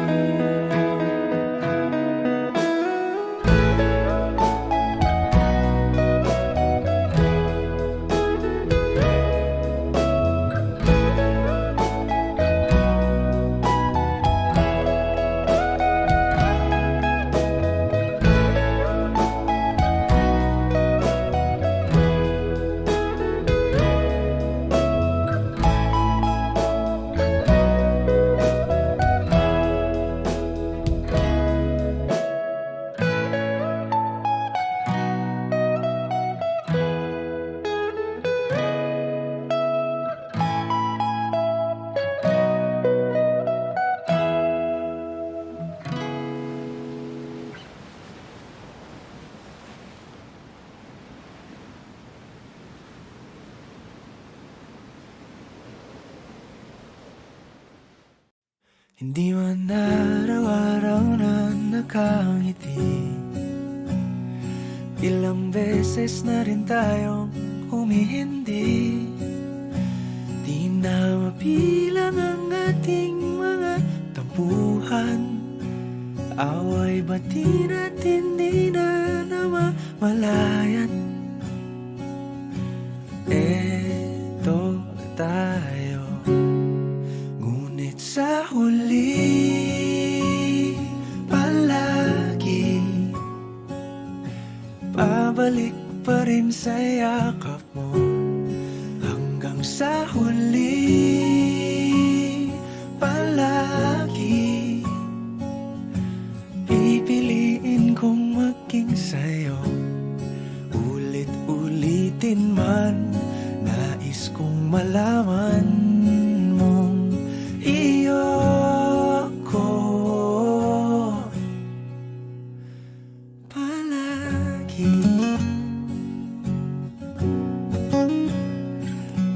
Hindi man araw-araw na nakangiti, ilang beses na rin tayong humihindi. Di na mabilang ang ating mga tampuhan, away bati natin di na namamalayan. Eto tayo, ngunit sa huli palagi pabalik pa rin sa yakap mo. Hanggang sa huli palagi pipiliin kong maging sa'yo. Ulit-ulitin man, nais kong malaman mong iyo ako palagi.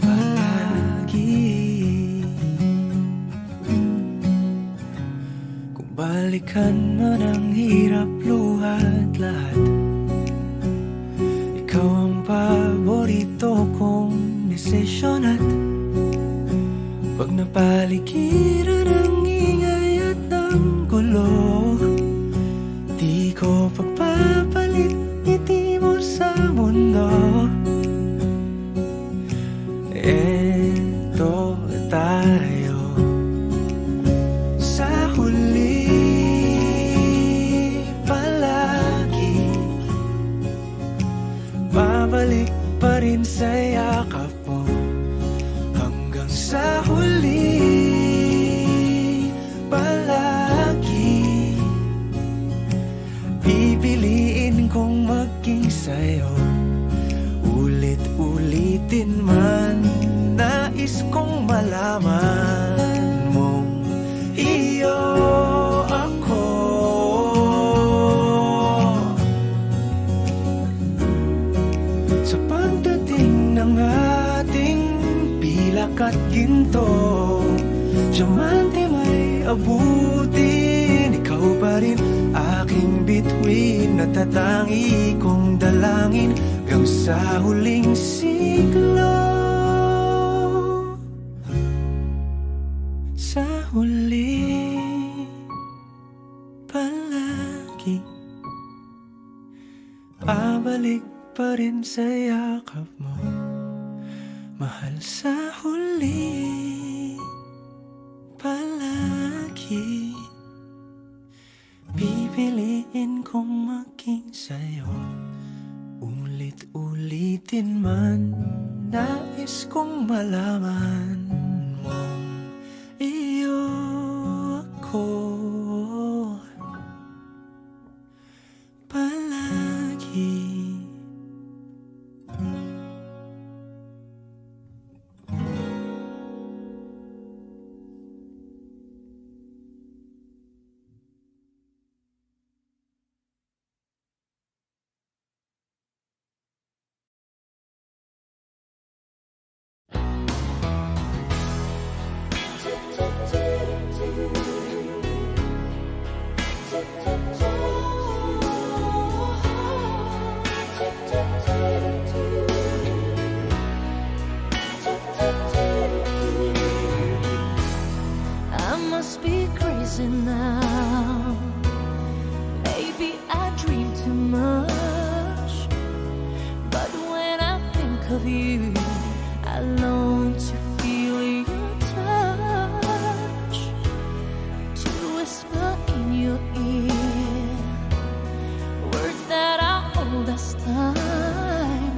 Palagi. Kung balikan man ang hirap, luhat lahat, ikaw ang paborito kong desisyon. At pag napaligiran ang ingay at ang gulo, di ko pagpapalit ngiti mo sa mundo. Eto tayo sa huli palagi, babalik pa rin sa yakap mo. Hanggang sa huli palagi pipiliin kong maging sa'yo. Ulit-ulitin man, nais kong malaman mong iyo ako. Sa pagdating ng ating pilak at ginto, diamante may abutin, ikaw pa rin aking bituin, natatangi kong dalangin hanggang sa huling siglo. Sa huli palagi pabalik pa rin sa yakap mo, mahal. Sa huli palagi pipiliin kong maging sa'yo. Ulit-ulitin man, nais kong malaman mong iyo ako. of you. I long to feel your touch, to whisper in your ear words that are old as time,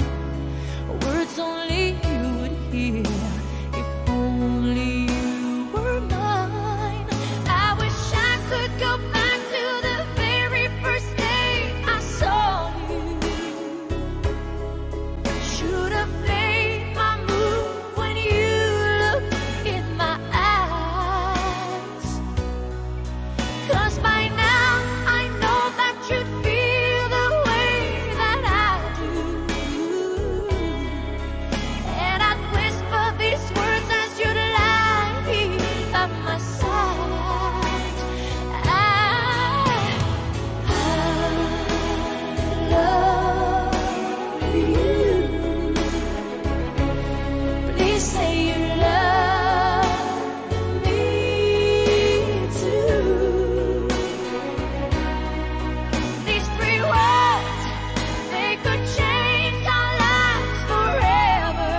words only you would hear if only you were mine. I wish I could go back to the very first day I saw you. Should have played my move when you looked in my eyes, 'cause by now I know that you'd feel the way that I do. And I'd whisper these words as you'd lie here at my side. I love you. Please say you love me too. These three words, they could change our lives forever.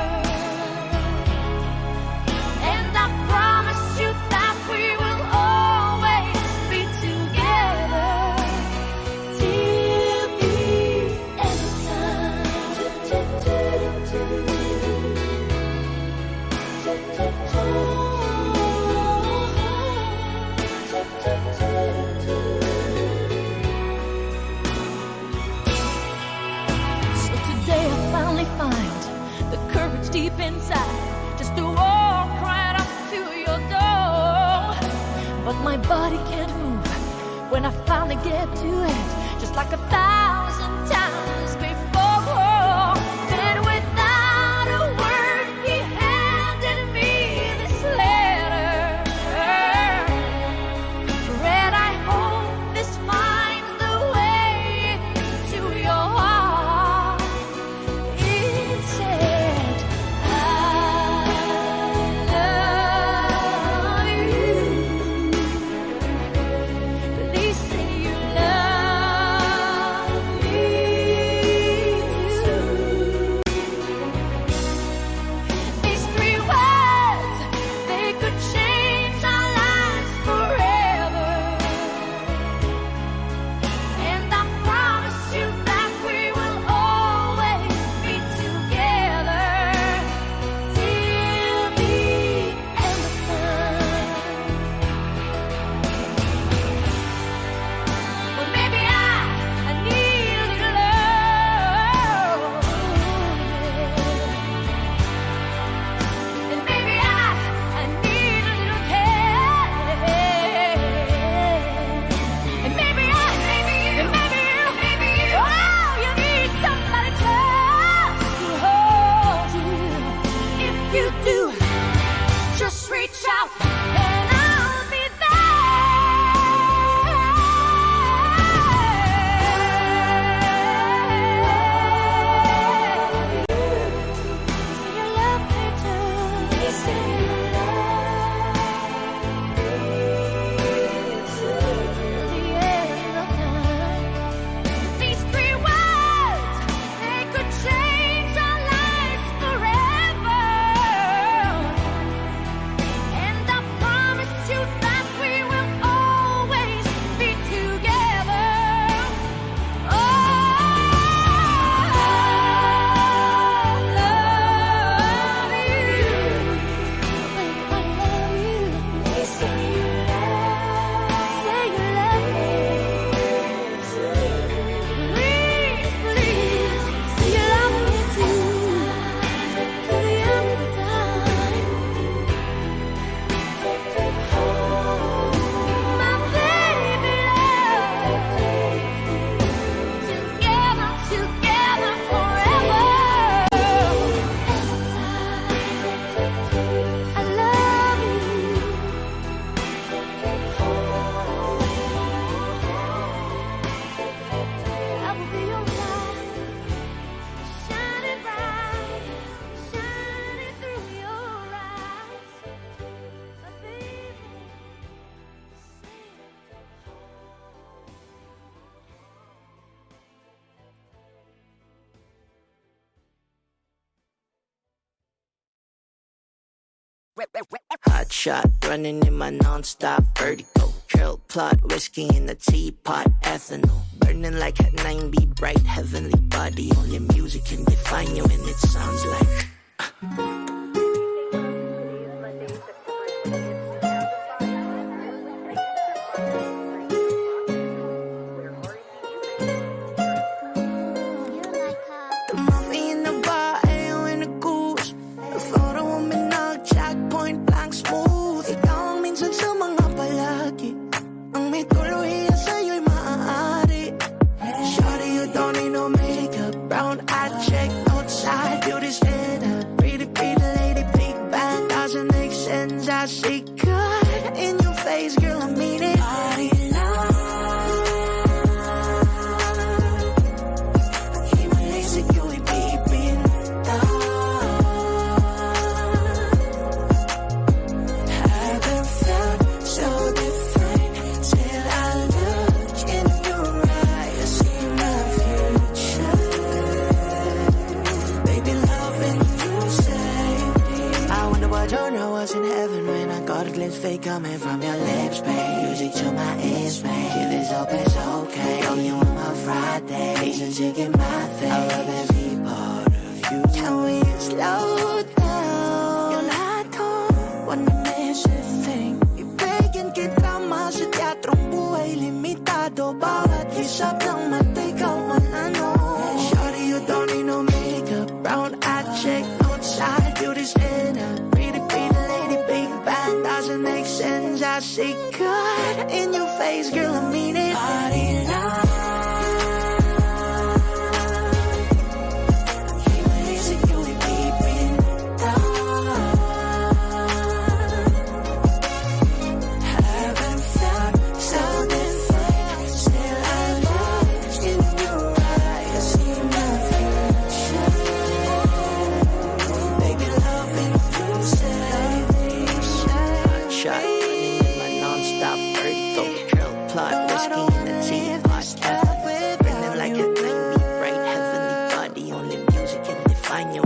And I promise you that we will always be together till the end of time. So today I finally find the courage deep inside just to walk right up to your door. But my body can't move when I finally get to it, just like 1,000 times before. Then without a word he handed me this letter. Read, I hope this finds the way into your heart. It said, I love you. Please say you love Hot shot, running in my non-stop vertigo. Curl plot, whiskey in the teapot, ethanol. Burning like at 90, bright heavenly body. Only music can define you and it sounds like the movie in the bar, ayo in the goose. The photo of me nag-jack, point blank smooth. Ikaw ang minsan sa mga palagi. Ang may tuluyan sa'yo'y maaari. Shawty, you don't need no makeup. Brown eye check, outside, beauty standard. Pretty, pretty lady, big bang. Doesn't make sense, I see good in your face, girl, I mean it. Body in heaven when I got a glimpse fake coming from your lips, babe. Music to my ears, babe. Feel this hope it's okay. Oh, you on my Friday, Asian chicken my thing. I love every part of you. Can we slow down? Yung lahat ko, wanna miss a thing. Ibigin kita mas sa teatrong buhay limitado. Bawat kisap ng mata ikaw man ano. Shawty, you don't need no makeup. Brown eye check, outside, beauty standard. Doesn't make sense, I see good in your face, girl, I mean it. Body love. Find you